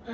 Good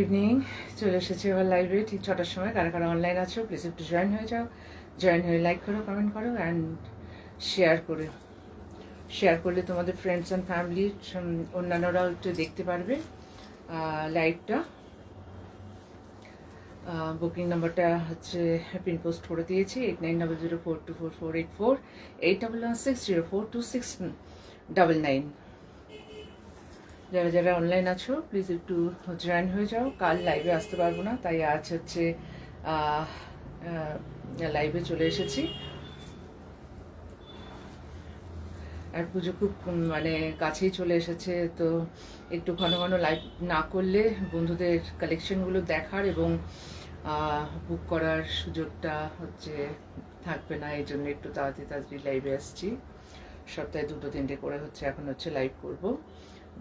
evening, চলে এসেছি আবার লাইভে ঠিক 6টার সময়। কারা কারা অনলাইন আছো প্লিজ একটু জয়েন হয়ে যাও। জয়েন হয়ে লাইক করো, কমেন্ট করো অ্যান্ড শেয়ার করলে তোমাদের ফ্রেন্ডস অ্যান্ড ফ্যামিলি অন্যান্যরাও একটু দেখতে পারবে লাইভটা। বুকিং নাম্বারটা হচ্ছে পিন পোস্ট করে দিয়েছি 8900424484 8116042699। যারা যারা অনলাইন আছো প্লিজ একটু জয়েন হয়ে যাও। কাল লাইভে আসতে পারবো না, তাই আজ হচ্ছে লাইভে চলে এসেছি। আর পুজো খুব মানে কাছেই চলে এসেছে, তো একটু ঘন ঘন লাইভ না করলে বন্ধুদের কালেকশনগুলো দেখার এবং বুক করার সুযোগটা হচ্ছে থাকবে না। এই জন্য একটু তাড়াতাড়ি লাইভে আসছি। সপ্তাহে 2-3টে করে হচ্ছে এখন হচ্ছে লাইভ করব।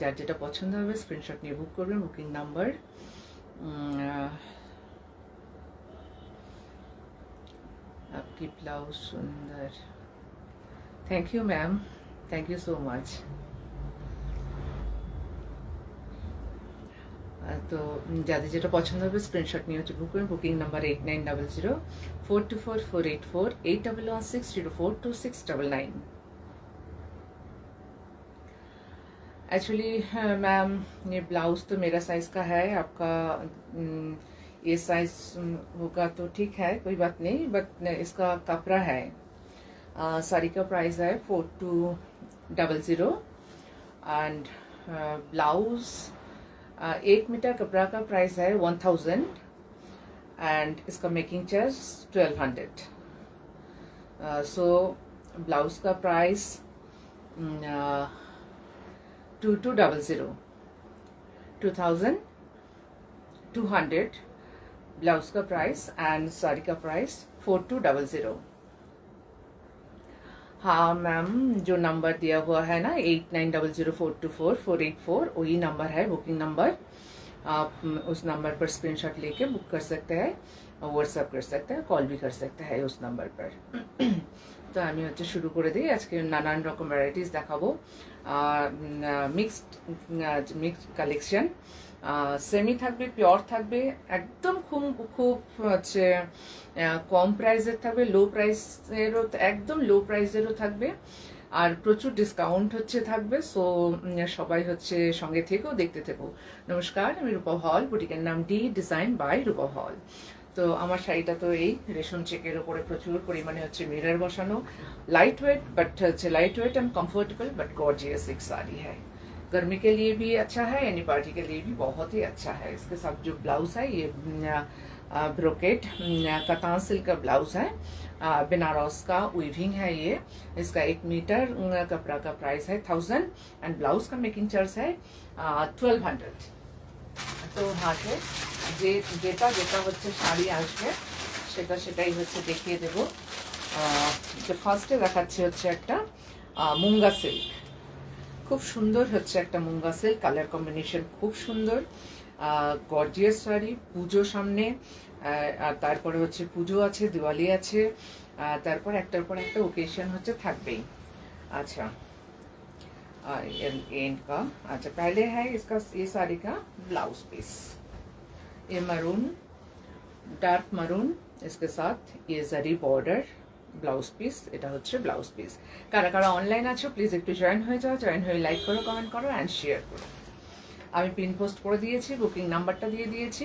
যার যেটা পছন্দ হবে স্ক্রিনশট নিয়ে বুক করবেন। বুকিং নাম্বার आपकी ब्लाउज सुंदर। Thank you ma'am, thank you so much. তো যাদের যেটা পছন্দ হবে স্ক্রিনশট নিয়ে হচ্ছে বুক করবেন। Booking number 8900424484 8116042699। एक्चुअली मैम ये ब्लाउज़ तो मेरा साइज़ का है, आपका ये साइज़ होगा तो ठीक है, कोई बात नहीं, बट इसका कपड़ा है। साड़ी का प्राइस है 4200 एंड ब्लाउज़ 1 मीटर कपड़ा का प्राइस है 1000 एंड इसका मेकिंग चार्ज 1200। सो ब्लाउज़ का प्राइस 2200 ब्लाउज का प्राइस एंड साड़ी का प्राइस 4200। हाँ मैम, जो नंबर दिया हुआ है ना 8900424484 वही नंबर है बुकिंग नंबर। आप उस नंबर पर स्क्रीनशॉट लेके बुक कर सकते हैं, व्हाट्सएप कर सकते हैं, कॉल भी कर सकते हैं उस नंबर पर। তো আমি হচ্ছে শুরু করে দিই। আজকে নানান রকম ভ্যারাইটিস দেখাবো, মিক্সড কালেকশন। সেমি থাকবে, পিওর থাকবে, একদম খুব খুব হচ্ছে কম প্রাইসের থাকবে, লো প্রাইসেরও, একদম লো প্রাইসেরও থাকবে, আর প্রচুর ডিসকাউন্ট হচ্ছে থাকবে। সো সবাই হচ্ছে সঙ্গে থেকেও দেখতে থেকো। নমস্কার, আমি রূপা হল, বুটিকের নাম ডি ডিজাইন বাই রূপা হল। তো আমার শাড়িটা তো এই রেশম চেকের ওপরে প্রচুর পরিমাণে হচ্ছে মিরর বসানো, light weight but light weight and comfortable but gorgeous एक साड़ी है। गर्मी के लिए भी अच्छा है, एनी पार्टी के लिए भी बहुत ही अच्छा है। इसके साथ जो ब्लाउज है ये ब्रोकेट कतान सिल्क का ब्लाउज है, बनारस का वीविंग है ये। इसका 1 मीटर कपड़ा का प्राइस है 1000 एंड ब्लाउज का मेकिंग चार्ज है 1200। तो হাতে যেটা যেটা হচ্ছে শাড়ি আসবে সেটা সেটাই হচ্ছে দেখিয়ে দেবো। যে ফার্স্টে দেখাচ্ছি হচ্ছে একটা মুঙ্গা সিল্ক, খুব সুন্দর হচ্ছে একটা মুঙ্গা সিল্ক, কালার কম্বিনেশন খুব সুন্দর, গর্জিয়াস শাড়ি। পুজো সামনে, আর তারপরে হচ্ছে পুজো আছে, দিওয়ালি আছে, তারপর একটার পর একটা ওকেশন হচ্ছে থাকবেই। अच्छा एंड का अच्छा पहले है इसका ये साड़ी का ब्लाउज पीस, ये मरून डार्क मरून, इसके साथ ये जरी बॉर्डर ब्लाउज पिस, এটা হচ্ছে ব্লাউজ পিস। কারা কারা অনলাইন আছো প্লিজ একটু জয়েন হয়ে যাও, জয়েন হয়ে লাইক করো, কমেন্ট করো অ্যান্ড শেয়ার করো। আমি পিন পোস্ট করে দিয়েছি, বুকিং নাম্বারটা দিয়ে দিয়েছি,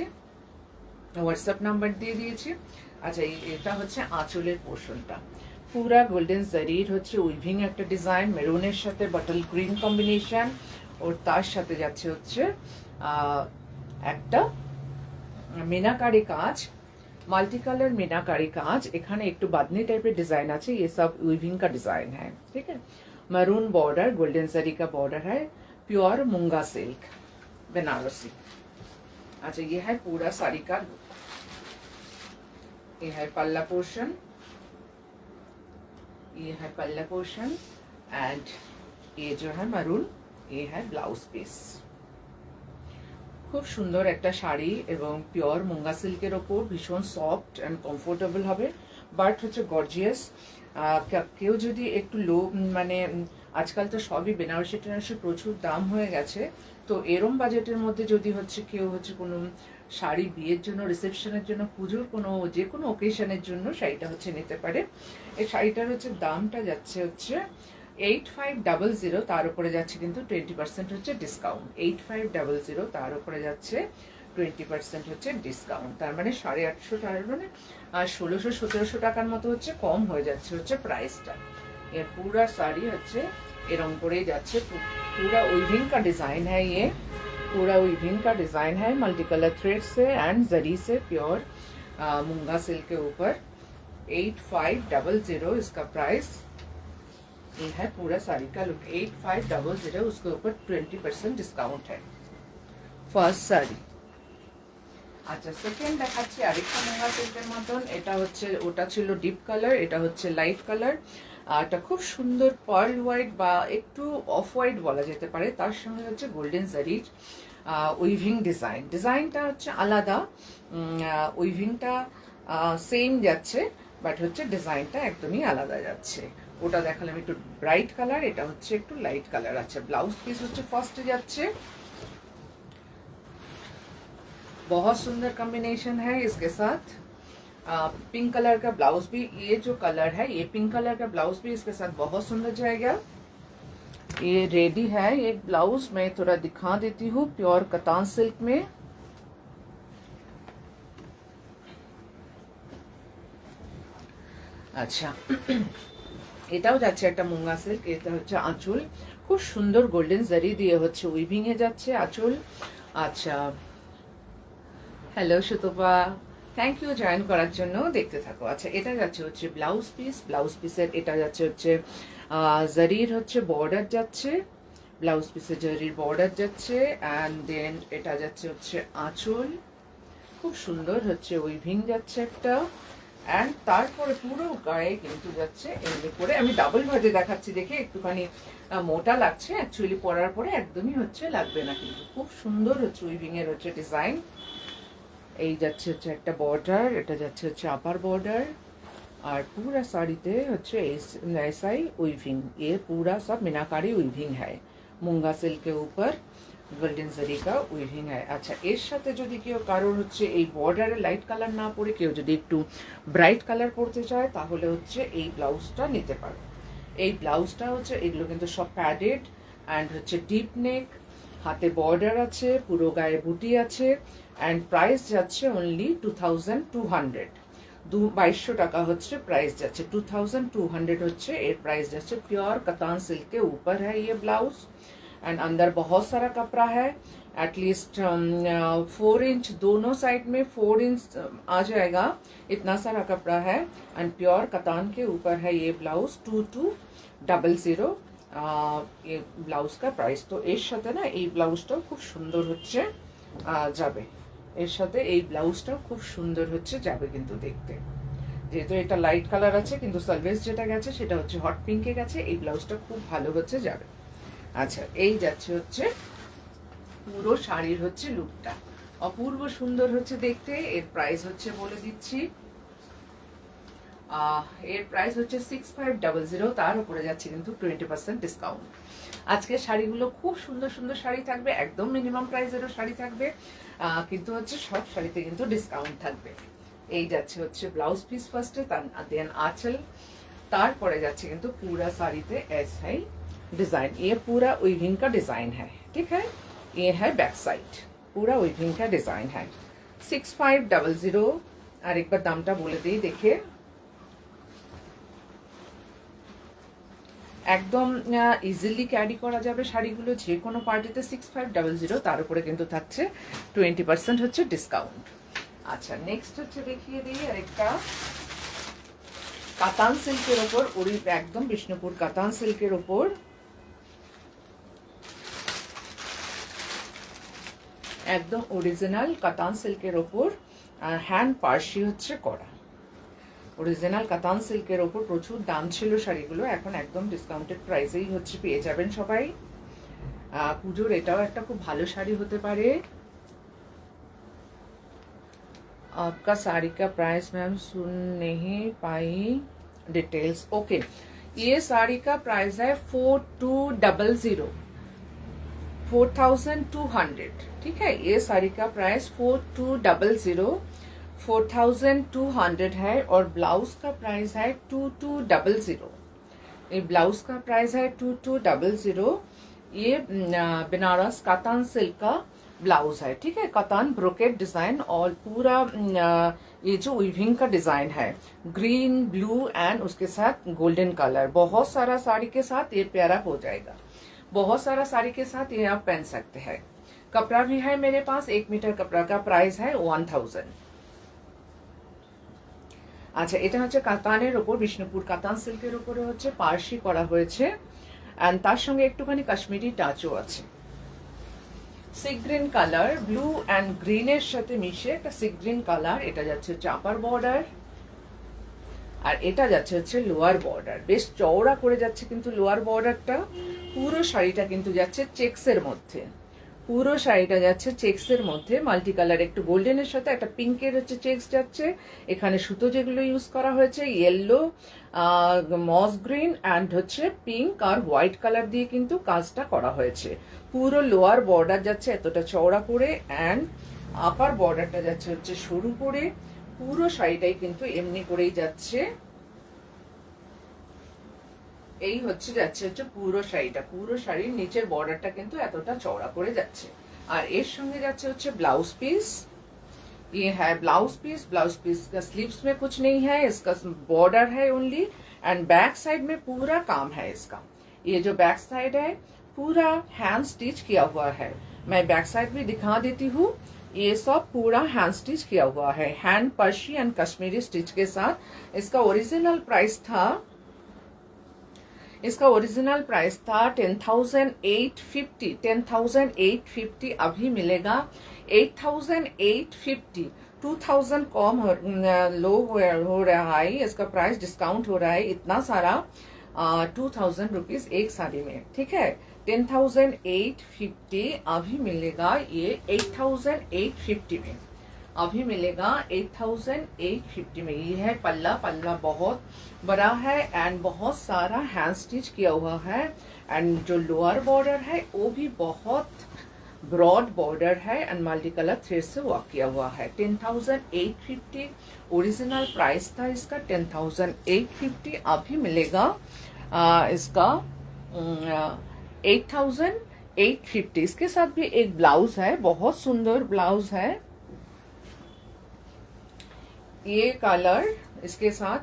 হোয়াটসঅ্যাপ নাম্বার দিয়ে দিয়েছি। আচ্ছা এটা হচ্ছে আঁচলের পোর্শনটা, পুরা গোল্ডেন জারির হচ্ছে উইভিং একটা ডিজাইন, মেরুনের সাথে বটল গ্রিন কম্বিনেশন, ওর তার সাথে যাচ্ছে হচ্ছে একটা मीनाकारी काज, मल्टी कलर मीनाकारी काज। एखाने एक बादनी टाइप डिजाइन आछे, ये सब वीविंग का डिजाइन है, ठीक है। मरून बॉर्डर, गोल्डन जरी का बॉर्डर है, प्योर मूंगा सिल्क बनारसी। अच्छा ये है पूरा साड़ी का लुक, ये है पल्ला पोर्शन, ये है पल्ला पोर्शन एंड ये जो है मरून, ये है ब्लाउज पीस। খুব সুন্দর একটা শাড়ি এবং পিওর মুঙ্গা সিল্কের ওপর ভীষণ সফট অ্যান্ড কমফোর্টেবল হবে, বাট হচ্ছে গর্জিয়াস। কেউ যদি একটু লো মানে আজকাল তো সবই বেনারসি টেনারসি প্রচুর দাম হয়ে গেছে, তো এরম বাজেটের মধ্যে যদি হচ্ছে কেউ হচ্ছে কোনো শাড়ি বিয়ের জন্য, রিসেপশনের জন্য, পুজোর কোনো যে কোনো ওকেশনের জন্য শাড়িটা হচ্ছে নিতে পারে। এই শাড়িটার হচ্ছে দামটা যাচ্ছে হচ্ছে 8500, তার উপরে যাচ্ছে কিন্তু 20% হচ্ছে ডিসকাউন্ট। 8500 তার উপরে যাচ্ছে 20% হচ্ছে ডিসকাউন্ট, তার মানে 850 টাকার মানে 1600-1700 টাকার মতো হচ্ছে কম হয়ে যাচ্ছে হচ্ছে প্রাইসটা। এর পুরা শাড়ি হচ্ছে এরকম করেই যাচ্ছে, पूरा वीविंग का डिजाइन है, ये पूरा वीविंग का डिजाइन है, मल्टी कलर थ्रेड से एंड जरी से प्योर मूंगा सिल्क के ऊपर। 8500 इसका प्राइस, ये है पूरा साड़ी का लुक। 8500 उसके ऊपर 20% डिस्काउंट है ফার্স্ট শাড়ি। আচ্ছা সেকেন্ড দেখাচ্ছি আরেকটা মুঙ্গা সিল্কের মতন, এটা হচ্ছে ওটা ছিল ডিপ কালার, এটা হচ্ছে লাইট কালার। আর এটা খুব সুন্দর পার্ল হোয়াইট বা একটু অফ হোয়াইট বলা যেতে পারে, তার সঙ্গে হচ্ছে গোল্ডেন জারির উইভিং ডিজাইন। ডিজাইনটা হচ্ছে আলাদা, উইভিংটা সেম যাচ্ছে, বাট হচ্ছে ডিজাইনটা একদমই আলাদা যাচ্ছে। ওটা দেখালাম একটু ব্রাইট কালার, এটা হচ্ছে একটু লাইট কালার। আছে ব্লাউজ পিস হচ্ছে ফার্স্টে যাচ্ছে, बहुत सुंदर कॉम्बिनेशन है इसके साथ। पिंक कलर का ब्लाउज भी, ये जो कलर है ये पिंक कलर का ब्लाउज भी इसके साथ बहुत सुंदर जाएगा। ये रेडी है एक ब्लाउज, मैं थोड़ा दिखा देती हूँ, प्योर कतान सिल्क में। अच्छा এটাও যাচ্ছে একটা মুঙ্গা সিল্ক, এটা হচ্ছে আঁচল, খুব সুন্দর গোল্ডেন জারি দিয়ে হচ্ছে উইভিং এ যাচ্ছে আঁচল। আচ্ছা hello Sutapa, thank you join করার জন্য, দেখতে থাকো। আচ্ছা এটা যাচ্ছে হচ্ছে ব্লাউজ পিস, ব্লাউজ পিসের এটা যাচ্ছে হচ্ছে জারির হচ্ছে বর্ডার যাচ্ছে, ব্লাউজ পিসের জারির বর্ডার যাচ্ছে, অ্যান্ড দেন এটা যাচ্ছে হচ্ছে আঁচল, খুব সুন্দর হচ্ছে উইভিং যাচ্ছে একটা, অ্যান্ড তারপরে পুরো গায়ে কিন্তু যাচ্ছে এমনি করে। আমি ডাবল ভাজে দেখাচ্ছি দেখে একটুখানি মোটা লাগছে, অ্যাকচুয়ালি পরার পরে একদমই হচ্ছে লাগবে না, কিন্তু খুব সুন্দর হচ্ছে উইভিং এর হচ্ছে ডিজাইন। এই যাচ্ছে হচ্ছে একটা বর্ডার, এটা যাচ্ছে হচ্ছে আপার বর্ডার, और पूरा साड़ीते হচ্ছে ऐसा ही वीविंग, ये पूरा सब मीनाकारी वीविंग है, मूंगा सिल्क के ऊपर গোল্ডেন জরি কা উইভিং है। আচ্ছা এর সাথে যদি কেউ কারোর হচ্ছে এই বর্ডারে লাইট কালার না পরে কেউ যদি একটু ব্রাইট কালার পরতে চায় তাহলে হচ্ছে এই ব্লাউজটা নিতে পারো। এই ব্লাউজটা হচ্ছে এগুলো কিন্তু সব প্যাডেড অ্যান্ড হচ্ছে ডিপ নেক, হাতে বর্ডার আছে, পুরো গায়ে বুটি আছে, অ্যান্ড প্রাইস যাচ্ছে অনলি 2200, 2200 টাকা হচ্ছে প্রাইস যাচ্ছে, 2200 হচ্ছে এর প্রাইস যাচ্ছে। प्योर कतान सिल्क के ऊपर है ये ब्लाउज एंड अंदर बहुत सारा कपड़ा है, एटलीस्ट 4 इंच दोनों साइड में 4 इंच आ जाएगा, इतना सारा कपड़ा है। एंड प्योर कतान के ऊपर है ये ब्लाउज 2200 ये ব্লাউজ का প্রাইস। তো এর সাথে না এই ব্লাউজটাও খুব সুন্দর হচ্ছে যাবে, এর সাথে এই ব্লাউজটাও খুব সুন্দর হচ্ছে যাবে কিন্তু দেখতে, যেহেতু এটা লাইট কালার আছে কিন্তু সালভেজ যেটা গেছে সেটা হচ্ছে হট পিঙ্কে গেছে, এই ব্লাউজটা খুব ভালো হচ্ছে যাবে। আচ্ছা, এই যাচ্ছে হচ্ছে পুরো শাড়ির হচ্ছে লুকটা, অপূর্ব সুন্দর হচ্ছে দেখতে। এর প্রাইস হচ্ছে বলে দিচ্ছি, এর প্রাইস হচ্ছে 6500, তার উপরে যাচ্ছে কিন্তু 20% ডিসকাউন্ট। আজকে শাড়িগুলো খুব সুন্দর সুন্দর শাড়ি থাকবে, একদম মিনিমাম প্রাইসেরও শাড়ি থাকবে, কিন্তু হচ্ছে সব শাড়িতে কিন্তু ডিসকাউন্ট থাকবে। এই যাচ্ছে হচ্ছে ব্লাউজ পিস ফার্স্টে, দেন आंचल, তারপরে যাচ্ছে কিন্তু पूरा साड़ीতে ऐसा ही डिजाइन, ये पूरा वीविंग का डिजाइन है, ठीक है। ये है बैक साइड, पूरा वीविंग का डिजाइन है। 6500। আর একবার দামটা বলে দিই দেখে, একদম ইজিলি ক্যারি করা যাবে শাড়িগুলো যে কোনো পার্টিতে। 6500, তার উপরে কিন্তু থাকছে 20% হচ্ছে ডিসকাউন্ট। আচ্ছা, নেক্সট হচ্ছে দেখিয়ে দিই আরেকটা কাতান সিল্কের ওপর, ওই একদম বিষ্ণুপুর কাতান সিল্কের ওপর একদম অরিজিনাল কাতান সিল্কের ওপর হ্যান্ড পার্সি হচ্ছে করা। অরিজিনাল কাতান সিল্কের ওপর প্রচুর দাম ছিল শাড়িগুলো, এখন একদম ডিসকাউন্টেড প্রাইসেই হচ্ছে পেয়ে যাবেন সবাই। পুজোর এটাও একটা খুব ভালো শাড়ি হতে পারে। आपका साड़ी का प्राइस मैम सुन नहीं पाई, डिटेल्स ओके। ये साड़ी का प्राइस है 4200, 4200, ठीक है। ये साड़ी का प्राइस 4200, 4200 है। और ब्लाउज का प्राइस है 2200, ये ब्लाउज का प्राइस है 2200। ये बनारस कातान सिल्क का ब्लाउज है, ठीक है। कातान ब्रोकेट डिजाइन और पूरा ये जो वीविंग का डिजाइन है, ग्रीन ब्लू एंड उसके साथ गोल्डन कलर, बहुत सारा साड़ी के साथ ये प्यारा हो जाएगा, बहुत सारा साड़ी के साथ ये आप पहन सकते हैं। कपड़ा भी है मेरे पास, 1 मीटर कपड़ा का प्राइस है 1000। আচ্ছা, এটা হচ্ছে কাতানের ওপর, বিষ্ণুপুর কাতান সিল্কের উপরে হচ্ছে পার্সি করা হয়েছে, এন্ড তার সঙ্গে একটুখানি কাশ্মীরি টাচও আছে। Sea green colour, blue and গ্রিনের সাথে মিশে একটা সি গ্রিন কালার, এটা যাচ্ছে হচ্ছে আপার বর্ডার, আর এটা যাচ্ছে হচ্ছে লোয়ার বর্ডার। বেশ চওড়া করে যাচ্ছে কিন্তু লোয়ার বর্ডারটা। পুরো শাড়িটা কিন্তু যাচ্ছে চেক্সের মধ্যে, পুরো শাড়িটা যাচ্ছে চেক্সের মধ্যে, মাল্টি কালার, একটু গোল্ডেনের সাথে একটা পিঙ্কের হচ্ছে চেক্স যাচ্ছে। এখানে সুতো যেগুলো ইউজ করা হয়েছে ইয়েলো, মস গ্রিন অ্যান্ড হচ্ছে পিঙ্ক আর হোয়াইট কালার দিয়ে কিন্তু কাজটা করা হয়েছে। পুরো লোয়ার বর্ডার যাচ্ছে এতটা চওড়া করে, অ্যান্ড আপার বর্ডারটা যাচ্ছে হচ্ছে সরু করে। পুরো শাড়িটাই কিন্তু এমনি করেই যাচ্ছে, এই হচ্ছে যাচ্ছে হচ্ছে পুরো শাড়িটা, পুরো শাড়ির নিচের বর্ডারটা কিন্তু এতটা চওড়া করে যাচ্ছে। আর এর সঙ্গে যাচ্ছে হচ্ছে ব্লাউজ পিস, ये है ब्लाउज पीस। ब्लाउज पीस का स्लीव्स में कुछ नहीं है, इसका बॉर्डर है ओनली, एंड बैक साइड में पूरा काम है इसका। ये जो बैक साइड है पूरा हैंड स्टिच किया हुआ है, मैं बैक साइड भी दिखा देती हूँ। ये सब पूरा हैंड स्टिच किया हुआ है, हैंड पर्शी एंड कश्मीरी स्टिच के साथ। इसका ओरिजिनल प्राइस था, इसका ओरिजिनल प्राइस था 10,850, 10,850, अभी मिलेगा 8,850, 2,000 कम लो हो रहा है। इसका प्राइस डिस्काउंट हो रहा है इतना सारा, 2,000 रुपीज एक साड़ी में, ठीक है। 10,850 अभी मिलेगा ये 8,850 में, अभी मिलेगा 8,850 में। ये है पल्ला, पल्ला बहुत बड़ा है एंड बहुत सारा हैंड स्टिच किया हुआ है, एंड जो लोअर बॉर्डर है वो भी बहुत ब्रॉड बॉर्डर है एंड मल्टी कलर थ्रेड से वर्क किया हुआ है। 10,850 ओरिजिनल प्राइस था इसका, 10,850 अभी मिलेगा इसका 8,850। इसके साथ भी एक ब्लाउज है, बहुत सुंदर ब्लाउज है, ये कलर इसके साथ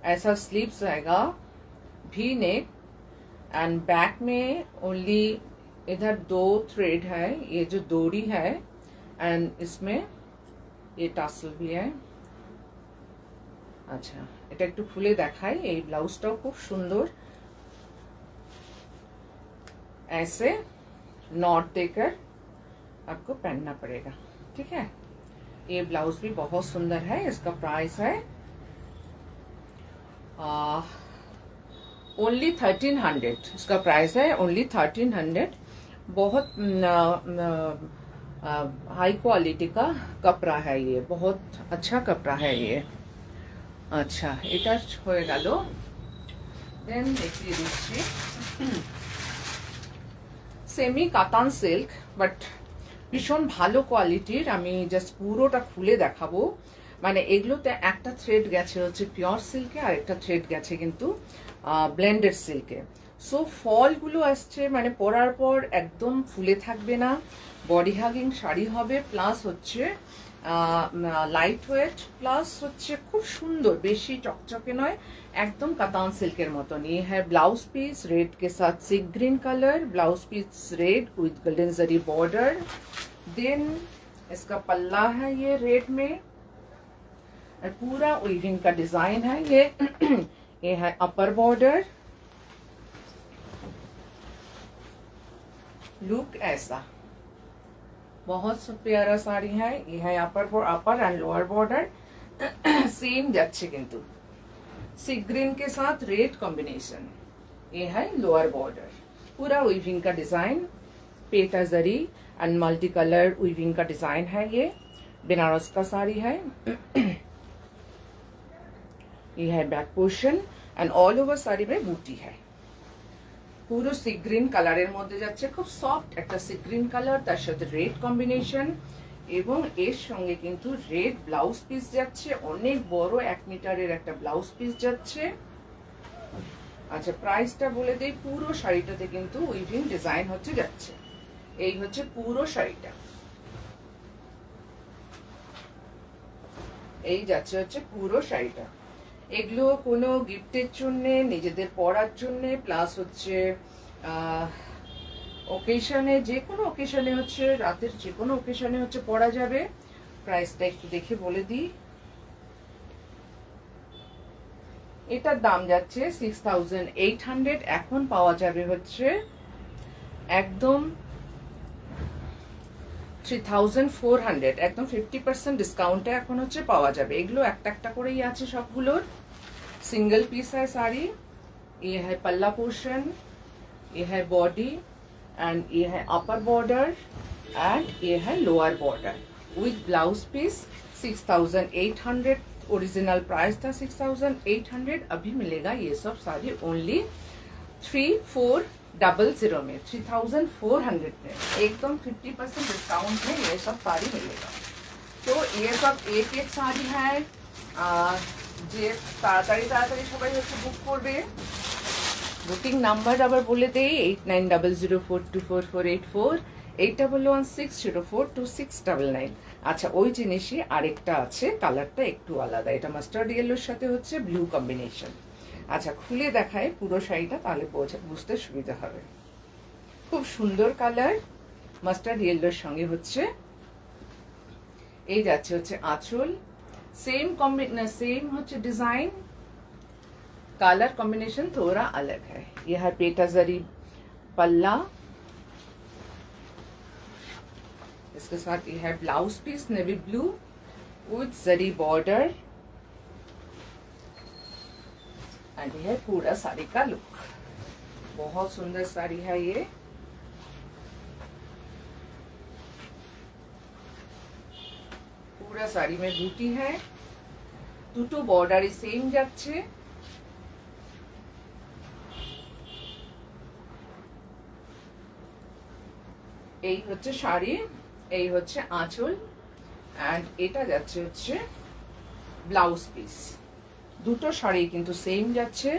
ऐसा स्लीव्स आएगा, भी नेक एंड बैक में ओनली इधर 2 थ्रेड है, ये जो डोरी है, एंड इसमें ये टासल भी है। আচ্ছা, এটা একটু খুলে দেখাই। এই ব্লাউজটাও খুব সুন্দর, ऐसे नॉट देकर आपको पहनना पड़ेगा, ठीक है। ये ब्लाउज भी बहुत सुंदर है। इसका प्राइस है ओनली 1300। इसका प्राइस है ओनली 1300। बहुत हाई क्वालिटी का कपड़ा है ये, बहुत अच्छा कपड़ा है ये। अच्छा, এটা হয়ে গেল। দেন দেখিয়ে দিচ্ছি সেমি কাতান সিল্ক, বাট ভীষণ ভালো কোয়ালিটির। আমি জাস্ট পুরোটা খুলে দেখাবো। মানে এগুলোতে একটা থ্রেড গেছে হচ্ছে পিওর সিল্কে, আর একটা থ্রেড গেছে কিন্তু ব্লেন্ডেড সিল্কে। সো ফলগুলো আসছে, মানে পরার পর একদম ফুলে থাকবে না, বডি হাগিং শাড়ি হবে, প্লাস হচ্ছে লাইট ওয়েট, প্লাস হচ্ছে খুব সুন্দর, বেশি চকচকে নয়, एकदम कातान सिल्क के मतन। ये है ब्लाउज पीस रेड के साथ sea green colour, blouse piece red with golden zari border. Then इसका पल्ला है ये रेड में, पूरा वीविंग का डिजाइन है ये। ये है अपर बॉर्डर, लुक ऐसा बहुत प्यारा साड़ी है। ये है अपर एंड लोअर बॉर्डर सेम যাচ্ছে কিন্তু सी ग्रीन के साथ रेड कॉम्बिनेशन। ये है लोअर बॉर्डर, पूरा वीविंग का design, PETA zari and multi colour weaving का डिजाइन है। ये बनारस का साड़ी है। ये है back portion and all over sari में बूटी है। পুরো সি গ্রিন কালারের মধ্যে যাচ্ছে, খুব সফট একটা সি গ্রিন কালার, তার সাথে রেড কম্বিনেশন, এবং এর সঙ্গে কিন্তু রেড ব্লাউজ পিস যাচ্ছে, অনেক বড় 1 মিটারের একটা ব্লাউজ পিস যাচ্ছে। আচ্ছা, প্রাইসটা বলে দেই। পুরো শাড়িটাতে কিন্তু উইভিং ডিজাইন হচ্ছে যাচ্ছে। এই হচ্ছে পুরো শাড়িটা, এই যাচ্ছে হচ্ছে পুরো শাড়িটা। এগুলো কোনো গিফটের জন্য, নিজেদের পরার জন্য, প্লাস হচ্ছে ওকেশনে, যে কোনো ওকেশনে হচ্ছে, রাতের যে কোনো ওকেশনে হচ্ছে পরা যাবে। প্রাইসটা একটু দেখে বলে দিই। এটার দাম যাচ্ছে 6800, এখন পাওয়া যাবে হচ্ছে একদম 3400, একদম 50% ডিসকাউন্টে এখন হচ্ছে পাওয়া যাবে। এগুলো একটা একটা করেই আছে সবগুলোর। सिंगल पीस है साड़ी। ये है पल्ला पोर्शन, ये है बॉडी एंड ये है अपर बॉर्डर एंड ये है lower border with blouse piece. 6800 original price था 6800, अभी मिलेगा ये सब साड़ी ओनली 3400 में, 3400 में, एकदम 50% डिस्काउंट में ये सब साड़ी मिलेगा। तो ये सब एक एक साड़ी है। যে তাড়াতাড়ি তাড়াতাড়ি সবাই হচ্ছে বুক করবে। বুকিং নাম্বার আবার বলে দেই 8900424484, 8116042699। আচ্ছা, ওই জিনিসই আরেকটা আছে, কালারটা একটু আলাদা, এটা মাস্টার্ড ইয়েলোর সাথে হচ্ছে ব্লু কম্বিনেশন। আচ্ছা, খুলে দেখায় পুরো শাড়িটা, তাহলে বুঝতে সুবিধা হবে। খুব সুন্দর কালার, মাস্টার্ড ইয়েলোর সঙ্গে হচ্ছে এই যাচ্ছে হচ্ছে আঁচল। सेम सेम होचे डिजाइन, कलर कॉम्बिनेशन थोड़ा अलग है। यह है पेटा जरी पल्ला, इसके साथ ये है blouse piece navy blue with zari border and ये है पूरा साड़ी का लुक। बहुत सुंदर साड़ी है ये। पूरा साड़ी में बूटी है, দুটো বর্ডারে সেম যাচ্ছে। এই হচ্ছে শাড়ি, এই হচ্ছে আঁচল, এন্ড এটা যাচ্ছে হচ্ছে ব্লাউজ পিস। দুটো শাড়ি কিন্তু সেম যাচ্ছে।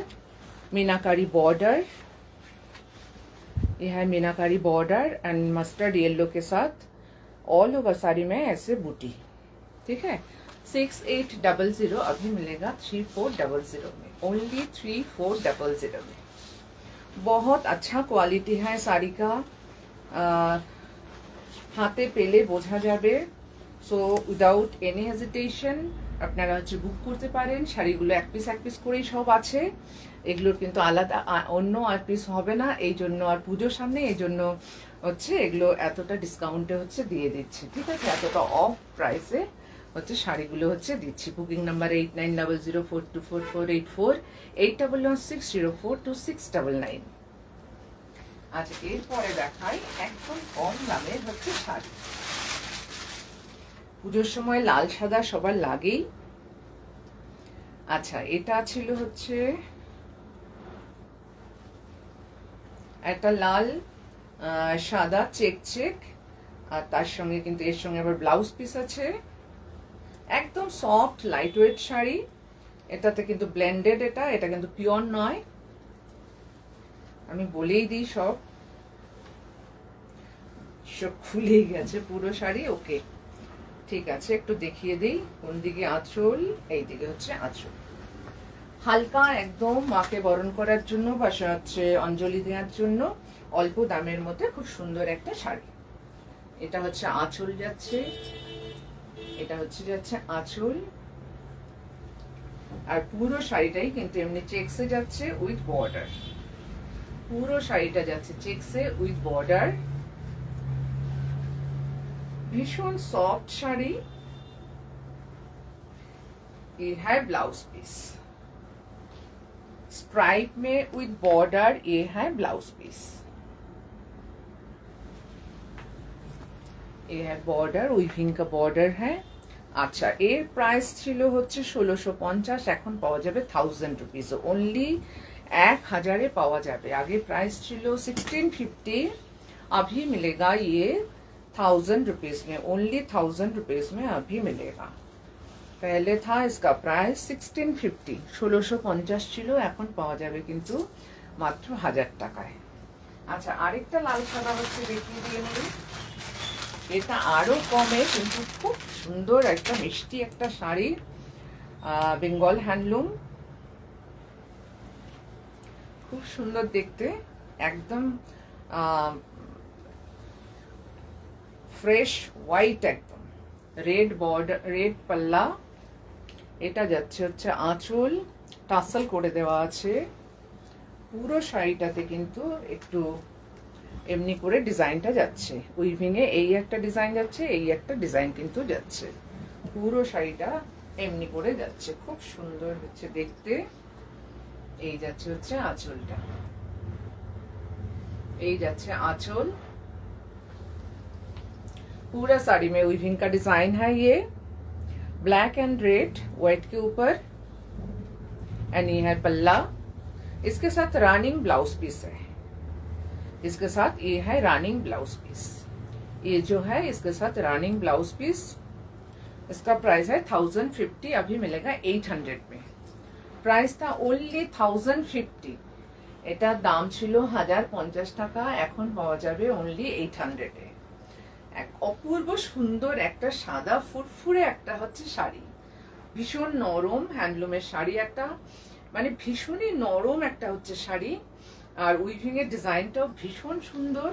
मीनाकारी बॉर्डर, यह है मीनाकारी बॉर्डर एंड मस्टर्ड येलो के साथ ऑल ओवर साड़ी में ऐसे बूटी, ठीक है। 6800 अभी मिलेगा 3400 में, ओनली 3400 में। बहुत अच्छा क्वालिटी है साड़ी का, হাতে পেলে বোঝা যাবে। সো উইদাউট এনি হেজিটেশন আপনারা হচ্ছে বুক করতে পারেন। শাড়িগুলো এক পিস করেই সব আছে, এগুলোর কিন্তু আলাদা অন্য আর পিস হবে না, এই জন্য আর পুজোর সামনে এই জন্য হচ্ছে এগুলো এতটা ডিসকাউন্টে হচ্ছে দিয়ে দিচ্ছি, ঠিক আছে, এতটা অফ প্রাইসে হচ্ছে শাড়িগুলো হচ্ছে দিচ্ছি। Booking number 8900424484, 8116042699। আচ্ছা, এরপরে দেখাই একদম কম দামের হচ্ছে শাড়ি। পুজোর সময় লাল সাদা সবার লাগেই। আচ্ছা, এটা ছিল হচ্ছে একটা লাল সাদা চেক, আর তার সঙ্গে কিন্তু এর সঙ্গে আবার ব্লাউজ পিস আছে। একদম সফট লাইট ওয়েট শাড়ি, এটাতে কিন্তু ব্লেন্ডেড, এটা কিন্তু পিওর নয়, আমি বলেই দিই, সব খুলেই গেছে পুরো শাড়ি। ওকে, ঠিক আছে, একটু দেখিয়ে দিই কোন দিকে আঁচল। এই দিকে হচ্ছে আঁচল। হালকা একদম মাকে বরণ করার জন্য বা হচ্ছে অঞ্জলি দেওয়ার জন্য অল্প দামের মধ্যে খুব সুন্দর একটা শাড়ি। এটা হচ্ছে আঁচল যাচ্ছে, এটা হচ্ছে যাচ্ছে আঁচল, আর পুরো শাড়িটাই কিন্তু এমনি চেক্সে যাচ্ছে উইথ বর্ডার। পুরো শাড়িটা যাচ্ছে চেক্সে উইথ বর্ডার। भीषण सॉफ्ट साड़ी। ये है ब्लाउज पीस स्ट्राइप में विद बॉर्डर, ये है ब्लाउज पीस, ये है बॉर्डर, উইভিং का बॉर्डर है। আচ্ছা, এর প্রাইস ছিল হচ্ছে 1650, এখন পাওয়া যাবে 1000 রুপিস অনলি, 1000-এ পাওয়া যাবে। আগে প্রাইস ছিল 1650, अभी मिलेगा ये 1000 रुपीज में, ओनली 1000 रुपीज में अभी मिलेगा। पहले था इसका प्राइस 1650, 1650 ছিল, এখন পাওয়া যাবে কিন্তু মাত্র 1000 টাকায়। আচ্ছা, আরেকটা লাল সাদা হচ্ছে দেখিয়ে দিয়ে নিই। এটা আরো কমে কিন্তু খুব সুন্দর একটা মিষ্টি একটা শাড়ি, বেঙ্গল হ্যান্ডলুম, খুব সুন্দর দেখতে, একদম ফ্রেশ হোয়াইট, একদম রেড বর্ডার, রেড পাল্লা। এটা যাচ্ছে হচ্ছে আঁচল, টাসেল করে দেওয়া আছে। পুরো শাড়িটাতে কিন্তু একটু এমনি করে ডিজাইনটা যাচ্ছে, উইভিং এ এই একটা ডিজাইন যাচ্ছে, এই একটা ডিজাইন কিন্তু যাচ্ছে, পুরো শাড়িটা এমনি করে যাচ্ছে, খুব সুন্দর হচ্ছে দেখতে। এই যাচ্ছে হচ্ছে আঁচলটা, এই যাচ্ছে আঁচল। पूरा साड़ी में वीविंग का डिजाइन है, ये ब्लैक एंड रेड व्हाइट के ऊपर, एंड ये है पल्ला। इसके साथ रनिंग ब्लाउज पीस है, इसके साथ ये है रनिंग ब्लाउज पीस, ये जो है इसके साथ रनिंग ब्लाउज पीस। इसका प्राइस है 1050, अभी मिलेगा 800 में। प्राइस था ओनली 1050, এটার দাম ছিল 1050 টাকা, এখন পাওয়া যাবে অনলি 800-এ। এক অপূর্ব সুন্দর একটা সাদা ফুরফুরে একটা হচ্ছে শাড়ি, ভীষণ নরম হ্যান্ডলুমের শাড়ি, একটা মানে ভীষণই নরম একটা হচ্ছে শাড়ি, আর উইভিং এর ডিজাইনটাও ভীষণ সুন্দর,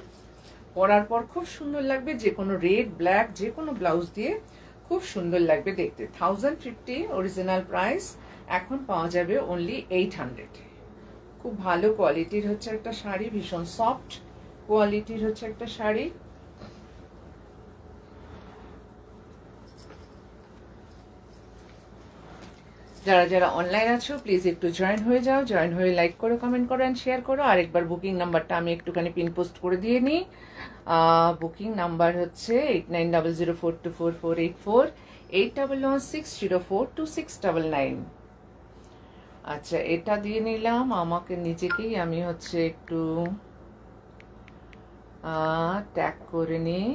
পরার পর খুব সুন্দর লাগবে, যে কোনো রেড ব্ল্যাক যে কোনো ব্লাউজ দিয়ে খুব সুন্দর লাগবে দেখতে। 1050 অরিজিনাল প্রাইস, এখন পাওয়া যাবে অনলি 800-এ। খুব ভালো কোয়ালিটির হচ্ছে একটা শাড়ি, ভীষণ সফট কোয়ালিটির হচ্ছে একটা শাড়ি। যারা যারা অনলাইন আছো প্লিজ একটু জয়েন হয়ে যাও, জয়েন হয়ে লাইক করো, কমেন্ট করো এন্ড শেয়ার করো। আরেকবার বুকিং নাম্বারটা আমি একটুখানি পিন পোস্ট করে দিয়ে নিই। বুকিং নাম্বার হচ্ছে 8900424484, 8116042699। আচ্ছা, এটা দিয়ে নিলাম, আমাকে নিজেকেই আমি হচ্ছে একটু ট্যাগ করে নিই।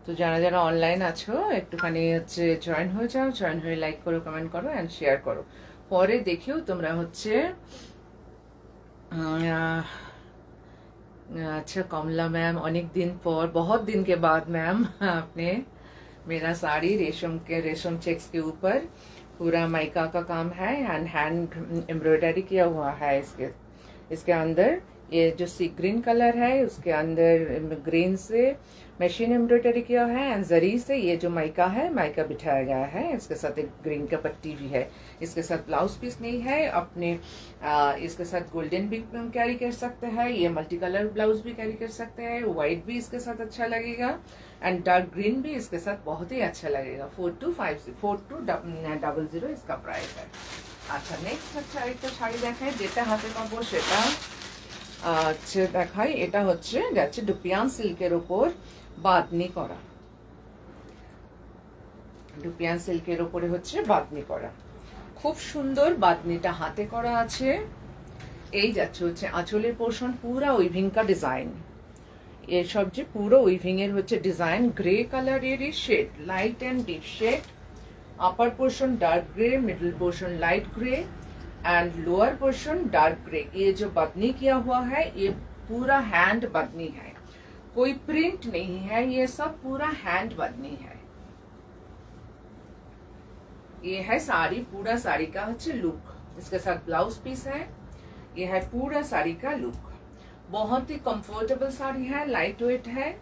তো যারা যারা অনলাইন আছো একটুখানি হচ্ছে জয়েন হয়ে যাও, জয়েন হয়ে লাইক করো, কমেন্ট করো এন্ড শেয়ার করো। পরে দেখেও তোমরা হচ্ছে अच्छा कमला मैम, अनेक दिन पर, बहुत दिन के बाद मैम आपने मेरा साड़ी रेशम चेक्स के ऊपर पूरा माइका का काम है एंड हैंड एम्ब्रॉयडरी किया हुआ है। इसके अंदर ये जो सी ग्रीन कलर है उसके अंदर ग्रीन से मशीन एम्ब्रॉयडरी किया है एंड जरी से ये जो माइका है माइका बिठाया गया है। इसके साथ एक ग्रीन का पट्टी भी है। इसके साथ ब्लाउज पीस नहीं है। अपने इसके साथ गोल्डन भी कैरी कर सकते हैं। ये मल्टी कलर ब्लाउज भी कैरी कर सकते हैं। व्हाइट भी इसके साथ अच्छा लगेगा एंड डार्क ग्रीन भी इसके साथ बहुत ही अच्छा लगेगा। 4250 इसका प्राइस है। अच्छा नेक्स्ट अच्छा एक শাড়ি দেখাই যেটা হাতে পাবো সেটা দেখাই। এটা হচ্ছে যাচ্ছে ডুপিয়ান সিল্কের উপর বাঁধনি করা। ডুপিয়ান সিল্কের উপরে হচ্ছে বাঁধনি করা। খুব সুন্দর বাঁধনিটা হাতে করা আছে। এই যাচ্ছে হচ্ছে আঁচলের পোর্শন পুরা উইভিং কা ডিজাইন। এর সব যে পুরো উইভিং এর হচ্ছে ডিজাইন গ্রে কালারেরই শেড, light and deep shade. Upper portion dark grey, middle portion light grey and lower portion dark grey. ये जो बदनी किया हुआ है ये पूरा हैंड बदनी है, कोई प्रिंट नहीं है। ये सब पूरा हैंड बदनी है। ये है साड़ी, पूरा साड़ी का अच्छे लुक। इसके साथ ब्लाउज पीस है। ये है पूरा साड़ी का लुक। बहुत ही कंफर्टेबल साड़ी है, लाइट वेट है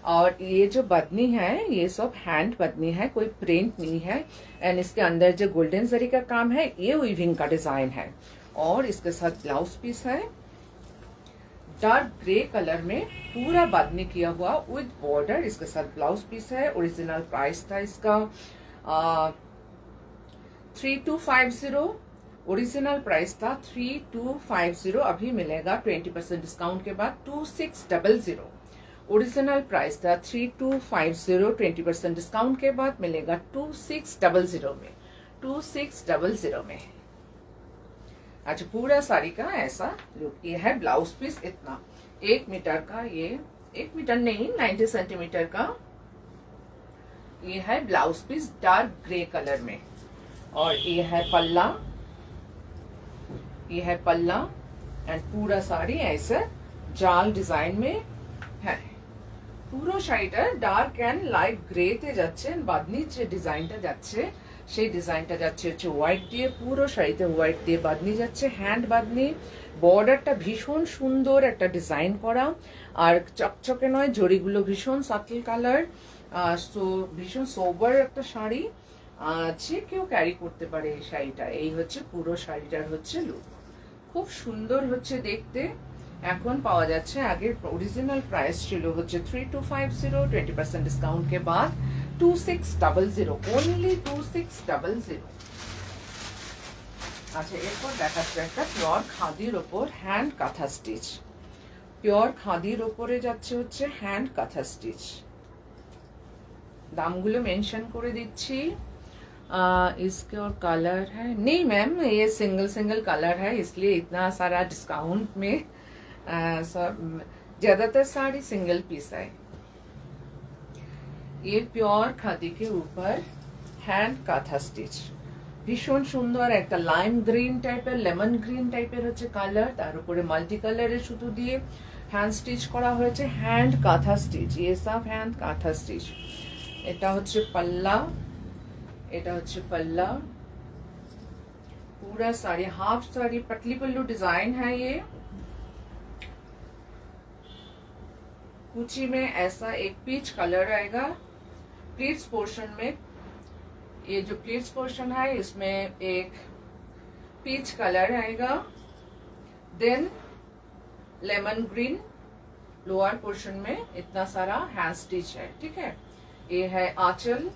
और ये जो बदनी है ये सब हैंड बदनी है, कोई प्रिंट नहीं है। एंड इसके अंदर जो गोल्डन जरी का काम है ये वीविंग का डिजाइन है और इसके साथ ब्लाउज पीस है डार्क ग्रे कलर में पूरा बदनी किया हुआ विद बॉर्डर। इसके साथ ब्लाउज पीस है। ओरिजिनल प्राइस था इसका 3250। ओरिजिनल प्राइस था 3250। अभी मिलेगा 20% डिस्काउंट के बाद 2600। ओरिजिनल प्राइस था 3250, 20% डिस्काउंट के बाद मिलेगा 2600 में। 2600 में। अच्छा पूरा साड़ी का ऐसा लुक। ये है ब्लाउज पीस इतना 1 मीटर का, ये 1 मीटर नहीं 90 सेंटीमीटर का। ये है blouse piece dark grey colour में और ये है पल्ला। ये है पल्ला एंड पूरा साड़ी ऐसे जाल डिजाइन में है। পুরো শাড়িটা ডার্ক এন্ড লাইট গ্রে তে যাচ্ছে। বাঁধনির যে ডিজাইনটা যাচ্ছে সেই ডিজাইনটা যাচ্ছে হচ্ছে হোয়াইট দিয়ে। পুরো শাড়িতে হোয়াইট দিয়ে বাঁধনি যাচ্ছে, হ্যান্ড বাঁধনি। বর্ডারটা ভীষণ সুন্দর একটা ডিজাইন করা আর চকচকে নয়, জড়িগুলো ভীষণ সাটল কালার। সো ভীষণ সোবার একটা শাড়ি, যে কেউ ক্যারি করতে পারে এই শাড়িটা। এই হচ্ছে পুরো শাড়িটার হচ্ছে লুক। খুব সুন্দর হচ্ছে দেখতে। এখন পাওয়া যাচ্ছে, আগের ओरिजिनल प्राइस ছিল হচ্ছে 3250, 20% ডিসকাউন্ট के बाद 2600, ओनली 2600। আচ্ছা এরপর দেখাচ্ছি একটা পিওর খাদির উপর হ্যান্ড কাঁথা স্টিচ। পিওর খাদির উপরে যাচ্ছে হচ্ছে হ্যান্ড কাঁথা স্টিচ। দামগুলো মেনশন করে दिच्छी। इसके और कलर है नहीं मैम, ये सिंगल कलर है इसलिए इतना सारा डिस्काउंट में ज्यादातर साड़ी सिंगल पीस है। ये प्योर खादी के ऊपर हैंड काथा स्टिच। भीषण सुंदर एक लाइम ग्रीन टाइपर, लेमन ग्रीन टाइपर হচ্ছে কালার, তার উপরে মাল্টি কালারের সুতো দিয়ে হ্যান্ড স্টিচ করা হয়েছে। হ্যান্ড কাঁথা স্টিচ, ये सब हैंड काथा स्टिच। এটা হচ্ছে পাল্লা, এটা হচ্ছে পাল্লা। पूरा साड़ी हाफ साड़ी पतली पल्लू डिजाइन है। ये कुची में ऐसा एक पीच कलर आएगा। प्लीट्स पोर्शन में, ये जो प्लीट्स पोर्शन है इसमें एक पीच कलर आएगा। Then lemon green lower portion में इतना सारा हैंड स्टिच है। ठीक है, ये है आंचल।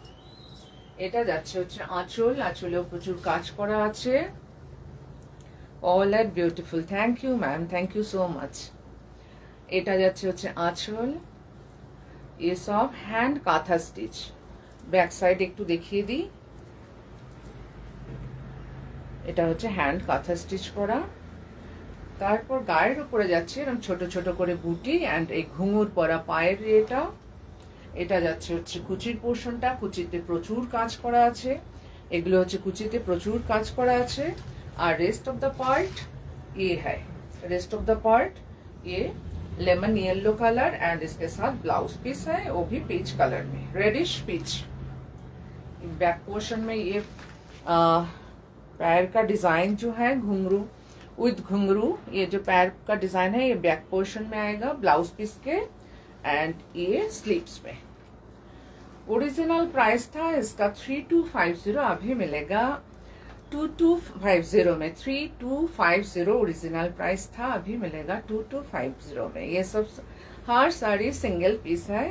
এটা যাচ্ছে হচ্ছে আঁচল। আঁচলেও প্রচুর কাজ করা আছে। All are beautiful. Thank you ma'am, thank you so much. এটা যাচ্ছে হচ্ছে আঁচল। ये सब hand kantha stitch. Back side একটু দেখিয়ে দিই। এটা হচ্ছে হ্যান্ড কাঁথা স্টিচ করা। তারপর গায়ের উপরে যাচ্ছে এরকম ছোট ছোট করে বুটি এন্ড এই ঘুঙুর পরা পায়ের এটা। এটা যাচ্ছে হচ্ছে কুচির পোর্শনটা। কুচিতে প্রচুর কাজ করা আছে। এগুলো হচ্ছে কুচিতে প্রচুর কাজ করা আছে। और रेस्ट ऑफ द पार्ट ये है। रेस्ट ऑफ द पार्ट ये लेमन येलो कलर एंड इसके साथ ब्लाउज पीस है, वो भी पीच कलर में, रेडिश पीच। बैक पोर्शन में ये पैर का डिजाइन जो है घुंघरू विद घुंघरू, ये जो पैर का डिजाइन है ये बैक पोर्शन में आएगा ब्लाउज पीस के, एंड ये स्लीव्स में। ओरिजिनल प्राइस था इसका 3250, अभी मिलेगा 2250 में। 3250 ओरिजिनल प्राइस था, अभी मिलेगा 2250 में। ये सब हर साड़ी सिंगल पीस है,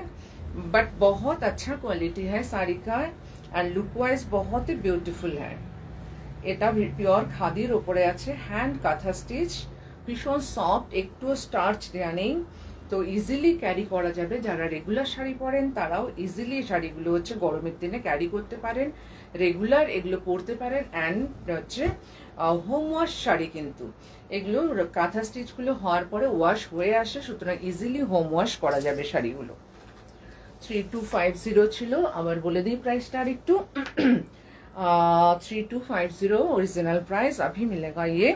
बट बहुत अच्छा क्वालिटी है साड़ी का, एंड लुक वाइज बहुत ही ब्यूटीफुल है। এটা পিওর খাদির উপরে আছে, হ্যান্ড কাঁথা স্টিচ, ভীষণ সফট, একটু স্টার্চ দেওয়া নেই, তো ইজিলি ক্যারি করা যাবে। যারা রেগুলার শাড়ি পরেন তারাও ইজিলি শাড়িগুলো হচ্ছে গরমের দিনে ক্যারি করতে পারেন, রেগুলার এগুলো পরতে পারেন, অ্যান্ড হচ্ছে হোম ওয়াশ শাড়ি, কিন্তু এগুলো কাঁথা স্টিচগুলো হওয়ার পরে ওয়াশ হয়ে আসে, সুতরাং ইজিলি হোম ওয়াশ করা যাবে শাড়িগুলো। 3250 ছিল, আবার বলে দিই প্রাইসটা আর একটু। 3250 ओरिजिनल प्राइस, अभी मिलेगा ये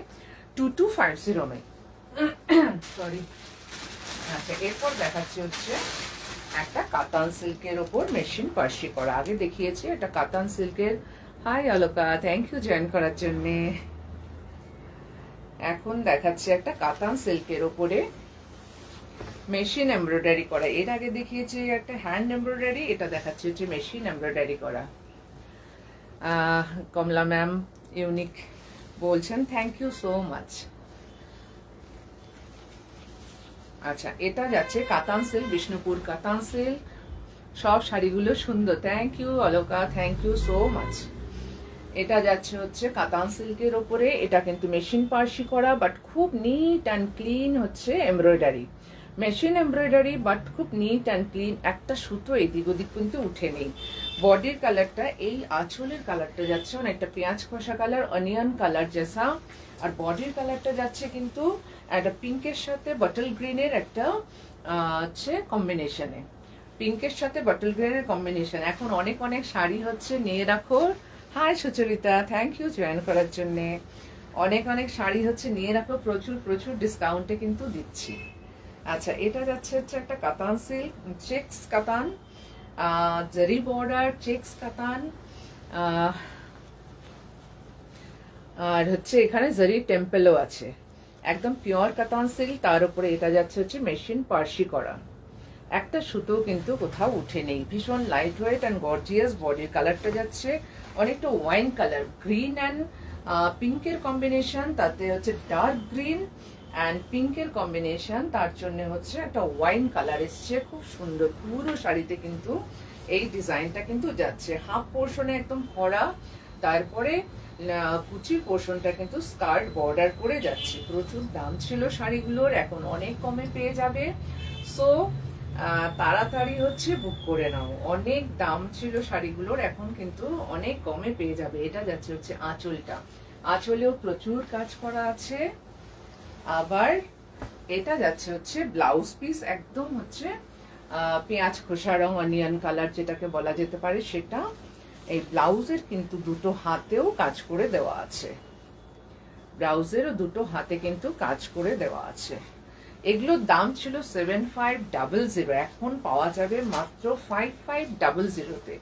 2250 में। সরি। আচ্ছা, এরপর দেখাচ্ছি হচ্ছে একটা কাতান সিল্কের ওপর মেশিন পার্সি করা। আগে দেখিয়েছি এটা কাতান সিল্কের। Hi Alaka, thank you join করার জন্য। এখন দেখাচ্ছি একটা কাতান সিল্কের ওপরে মেশিন এমব্রয়ডারি করা। এর আগে দেখিয়েছি একটা হ্যান্ড এমব্রয়ডারি, এটা দেখাচ্ছি হচ্ছে মেশিন এমব্রয়ডারি করা। কমলা ম্যাম ইউনিক বলছেন, থ্যাংক ইউ সো মাচ। আচ্ছা, এটা যাচ্ছে কাতান সিল্ক, বিষ্ণুপুর কাতান সিল্ক। সব শাড়িগুলো সুন্দর, thank you Alaka, thank you so much. এটা যাচ্ছে হচ্ছে কাতান সিল্কের ওপরে, এটা কিন্তু মেশিন পার্সি করা, বাট খুব নিট অ্যান্ড ক্লিন হচ্ছে এমব্রয়ডারি, মেশিন এমব্রয়ডারি, বাট খুব নিট অ্যান্ড ক্লিন, একটা সুতো এদিক ওদিক কিন্তু উঠে নেই। বডির কালারটা, এই আঁচলের কালারটা যাচ্ছে অনেকটা পেঁয়াজ খোসা কালার, অনিয়ন কালার জেসা, আর বডির কালারটা যাচ্ছে কিন্তু একটা পিঙ্কের সাথে বটল গ্রিনের একটা হচ্ছে কম্বিনেশনে, পিঙ্কের সাথে বটল গ্রিনের কম্বিনেশন। এখন অনেক অনেক শাড়ি হচ্ছে নিয়ে রাখো। Hi Sucharita, thank you join করার জন্যে। অনেক অনেক শাড়ি হচ্ছে নিয়ে রাখো, প্রচুর প্রচুর ডিসকাউন্টে কিন্তু দিচ্ছি। আচ্ছা, এটা যাচ্ছে হচ্ছে একটা কাতান সিল্ক, চেক্স কাতান, জারি বর্ডার চেক্স কাতান, আর হচ্ছে এখানে জারি টেম্পেলও আছে, একদম পিওর কাতান সিল্ক। তার উপরে এটা যাচ্ছে হচ্ছে মেশিন পার্সি করা, একটা সুতো কিন্তু কোথাও উঠে নেই, ভীষণ লাইট ওয়েট অ্যান্ড গর্জিয়াস। বডির কালারটা যাচ্ছে অনেকটা ওয়াইন কালার, গ্রিন অ্যান্ড পিঙ্কের কম্বিনেশন, তাতে হচ্ছে ডার্ক গ্রিন অ্যান্ড পিঙ্কের কম্বিনেশন, তার জন্য হচ্ছে একটা ওয়াইন কালার এসছে, খুব সুন্দর। পুরো শাড়িতে কিন্তু এই ডিজাইনটা কিন্তু যাচ্ছে, হাফ পোর্শনে একদম ভরা, তারপরে কুচির পোর্শনটা কিন্তু স্কার্ট বর্ডার করে যাচ্ছে। প্রচুর দাম ছিল শাড়িগুলোর, এখন অনেক কমে পেয়ে যাবে, সো তাড়াতাড়ি হচ্ছে বুক করে নাও। অনেক দাম ছিল শাড়িগুলোর, এখন কিন্তু অনেক কমে পেয়ে যাবে। এটা যাচ্ছে হচ্ছে আঁচলটা, আঁচলেও প্রচুর কাজ করা আছে। আবার এটা যাচ্ছে হচ্ছে ব্লাউজ পিস, একদম হচ্ছে পেঁয়াজ খোসা রং, অনিয়ন কালার যেটাকে বলা যেতে পারে সেটা। এই ব্লাউজের কিন্তু দুটো হাতেও কাজ করে দেওয়া আছে, ব্লাউজেরও দুটো হাতে কিন্তু কাজ করে দেওয়া আছে। এগুলোর দাম ছিল 7500, এখন পাওয়া যাবে মাত্র 5500-তে।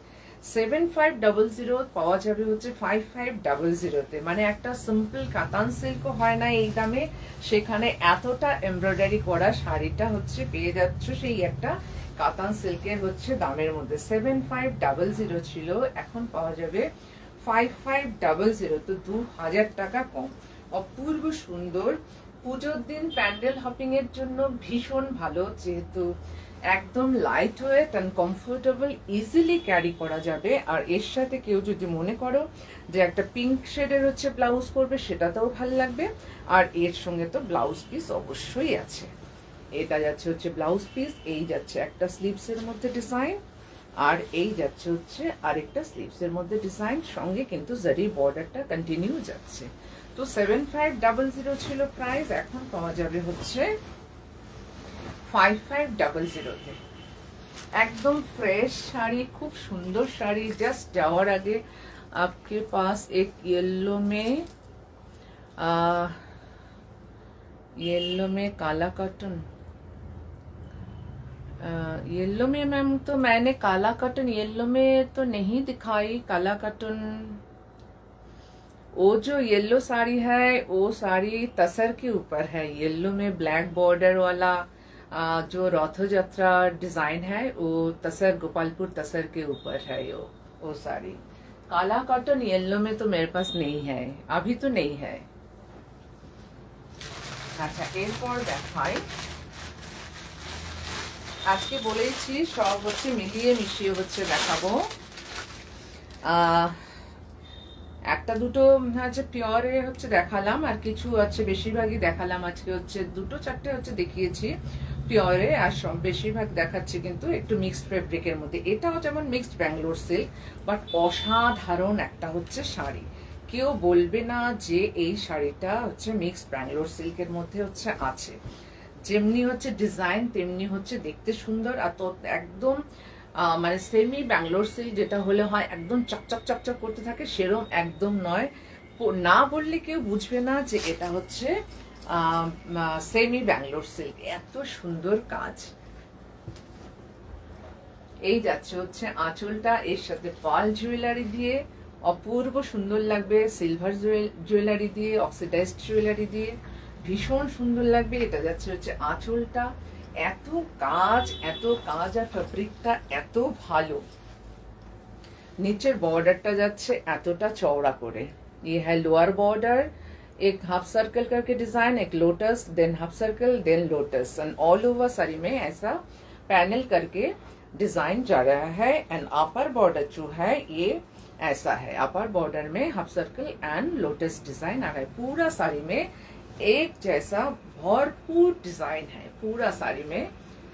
7500 পাওয়া যাবে হচ্ছে 5500-তে, মানে একটা সিম্পল কাতান সিল্কও হয় না এই দামে, সেখানে এতটা এমব্রয়ডারি করা শাড়িটা হচ্ছে পেয়ে যাচ্ছ সেই একটা কাতান সিল্কের হচ্ছে দামের মধ্যে। 7500 ছিল, এখন পাওয়া যাবে 5500, তো 2000 টাকা কম। অপূর্ব সুন্দর, পুজোর দিন প্যান্ডেল হপিং এর জন্য ভীষণ ভালো, যেহেতু একদম light weight and comfortable, easily carry করা যাবে। আর এর সাথে কেউ যদি মনে করো যে একটা পিঙ্ক শেডের হচ্ছে ব্লাউজ করবে, সেটাতেও ভালো লাগবে। আর এর সঙ্গে তো ব্লাউজ পিস অবশ্যই আছে। এটা যাচ্ছে হচ্ছে ব্লাউজ পিস, এই যাচ্ছে একটা স্লিভস এর মধ্যে ডিজাইন, আর এই যাচ্ছে হচ্ছে আরেকটা স্লিভস এর মধ্যে ডিজাইন, সঙ্গে কিন্তু জারি বর্ডারটা কন্টিনিউ যাচ্ছে। তো 7500 ছিল প্রাইস, এখন পাওয়া যাবে হচ্ছে 5500-তে। একদম ফ্রেশ শাড়ি, খুব সুন্দর শাড়ি। জাস্ট যাওয়ার আগে आपके पास एक येलो में काला कॉटन, येलो में मैम तो मैंने काला कॉटन येलो में तो नहीं दिखाई। काला कॉटन, वो जो येलो साड़ी है वो साड़ी तसर के ऊपर है। येलो में ब्लैक बॉर्डर वाला जो रथ यात्रा डिजाइन है वो तसर, गोपालपुर तसर के ऊपर है वो साड़ी। काला कॉटन येलो में तो मेरे पास नहीं है, अभी तो नहीं है। আচ্ছা, এরপর দেখাই। আজকে বলেছি সব হচ্ছে মিলিয়ে মিশিয়ে হচ্ছে দেখাবো। একটা দুটো হচ্ছে পিওরে হচ্ছে দেখালাম, আর কিছু হচ্ছে বেশিরভাগই দেখালাম। আজকে হচ্ছে দুটো চারটে হচ্ছে দেখিয়েছি পিওরে, আর সব বেশিরভাগ দেখাচ্ছি কিন্তু একটু মিক্সড ফেব্রিকের মধ্যে। এটাও যেমন মিক্সড ব্যাঙ্গালোর সিল্ক, বাট অসাধারণ একটা হচ্ছে শাড়ি। কেউ বলবে না যে এই শাড়িটা হচ্ছে মিক্সড ব্যাঙ্গালোর সিল্কের মধ্যে হচ্ছে আছে। যেমনি হচ্ছে ডিজাইন তেমনি হচ্ছে দেখতে সুন্দর। আর তো একদম মানে সেমি ব্যাঙ্গালোর সিল্ক যেটা হলে হয় একদম চকচক চকচক করতে থাকে, সেরম একদম নয়। না বললে কেউ বুঝবে না যে এটা হচ্ছে সেমি ব্যাঙ্গালোর সিল্ক। এত সুন্দর কাজ। এই যাচ্ছে হচ্ছে আঁচলটা, এর সাথে পার্ল জুয়েলারি দিয়ে অপূর্ব সুন্দর লাগবে। সিলভার জুয়েলারি দিয়ে, অক্সিডাইজড জুয়েলারি দিয়ে ভীষণ সুন্দর লাগবে। এটা যাচ্ছে হচ্ছে আঁচলটা, এত কাজ আর ফেব্রিকটা এত ভালো। নিচের বর্ডারটা যাচ্ছে এতটা চওড়া করে। ये है लोअर बॉर्डर, एक हाफ सर्कल करके डिजाइन, एक lotus, then half circle, then lotus, and all over sari में ऐसा पैनल करके डिजाइन जा रहा है। एंड अपर बॉर्डर जो है ये ऐसा है, अपर बॉर्डर में half circle and lotus design आ रहा है। पूरा साड़ी में एक जैसा भरपूर डिजाइन है, पूरा साड़ी में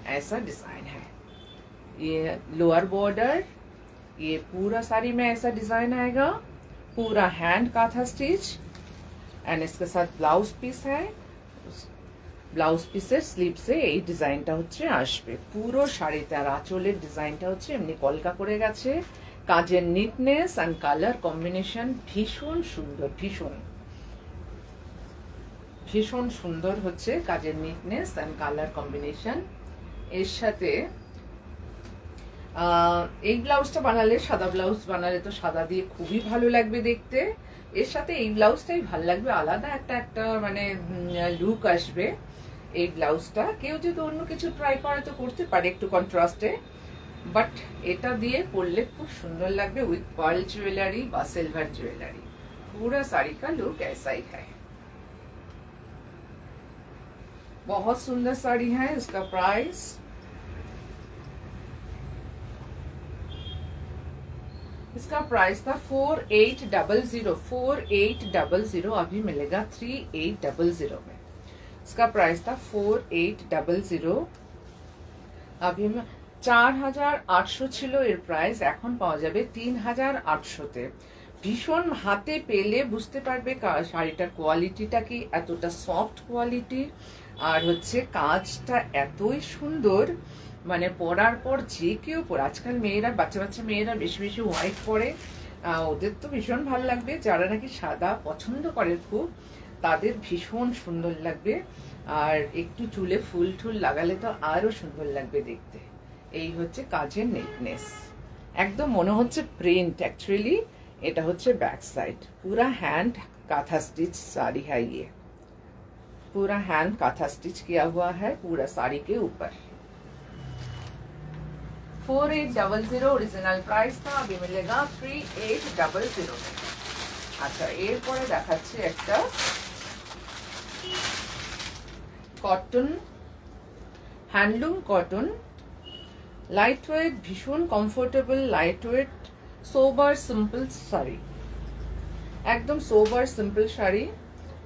ऐसा डिजाइन है। ये लोअर बॉर्डर, ये पूरा साड़ी में ऐसा डिजाइन आएगा। पूरा हैंड काथा स्टिच, एंड इसके साथ ब्लाउज पीस है। ব্লাউজ পিসের স্লিভসে এই ডিজাইনটা হচ্ছে আসবে পুরো শাড়িতে। আর আঁচলের ডিজাইনটা হচ্ছে এমনি কলকা করে গেছে। কাজের নিটনেস অ্যান্ড কালার কম্বিনেশন ভীষণ সুন্দর, ভীষণ ভীষণ সুন্দর হচ্ছে কাজের নিটনেস অ্যান্ড কালার কম্বিনেশন। এর সাথে এই ব্লাউজটা বানালে, সাদা ব্লাউজ বানালে তো সাদা দিয়ে খুবই ভালো লাগবে দেখতে। এর সাথে এই ব্লাউজটাই ভালো লাগবে, আলাদা একটা মানে লুক আসবে এই ব্লাউজটা। কেউ যদি অন্য কিছু ট্রাই করে তো করতে পারে একটু কন্ট্রাস্টে, বাট এটা দিয়ে পরলে খুব সুন্দর লাগবে উইথ পার্ল ज्वेलरी বা सिल्वर ज्वेलरी। पूरा साड़ी का लुक ऐसा ही है। बहुत सुंदर साड़ी है। इसका प्राइस था 4800। 4800 अभी मिलेगा 3800 में। इसका प्राइस था 4800। अभी 4800 ছিল এর প্রাইস, এখন পাওয়া যাবে 3800-তে। ভীষণ হাতে পেলে বুঝতে পারবে শাড়িটার কোয়ালিটিটা কি, এতটা সফট কোয়ালিটি। আর হচ্ছে কাজটা এতই সুন্দর, মানে পরার পর যে কেউ পরে। আজকাল মেয়েরা, বাচ্চা বাচ্চা মেয়েরা বেশি বেশি হোয়াইট পরে, ওদের তো ভীষণ ভালো লাগবে। যারা নাকি সাদা পছন্দ করে খুব, তাদের ভীষণ সুন্দর লাগবে। আর একটু চুলে ফুল টুল লাগালে তো আরো সুন্দর লাগবে দেখতে। এই হচ্ছে কাজের নেটনেস, একদম মনে হচ্ছে প্রিন্ট। অ্যাকচুয়ালি এটা হচ্ছে बैक साइड। पूरा हैंड काथा स्टिच साड़ी है ये, पूरा हैंड काथा स्टिच किया हुआ है पूरा साड़ी के ऊपर। 4800 ओरिजिनल प्राइस था, अभी मिलेगा 3800 में। আচ্ছা, এরপরে দেখাচ্ছি একটা cotton, handloom cotton, light weight, ভীষণ কমফোর্টেবল, লাইট ওয়েট, সোবার সিম্পল শাড়ি। একদম সোবার সিম্পল শাড়ি,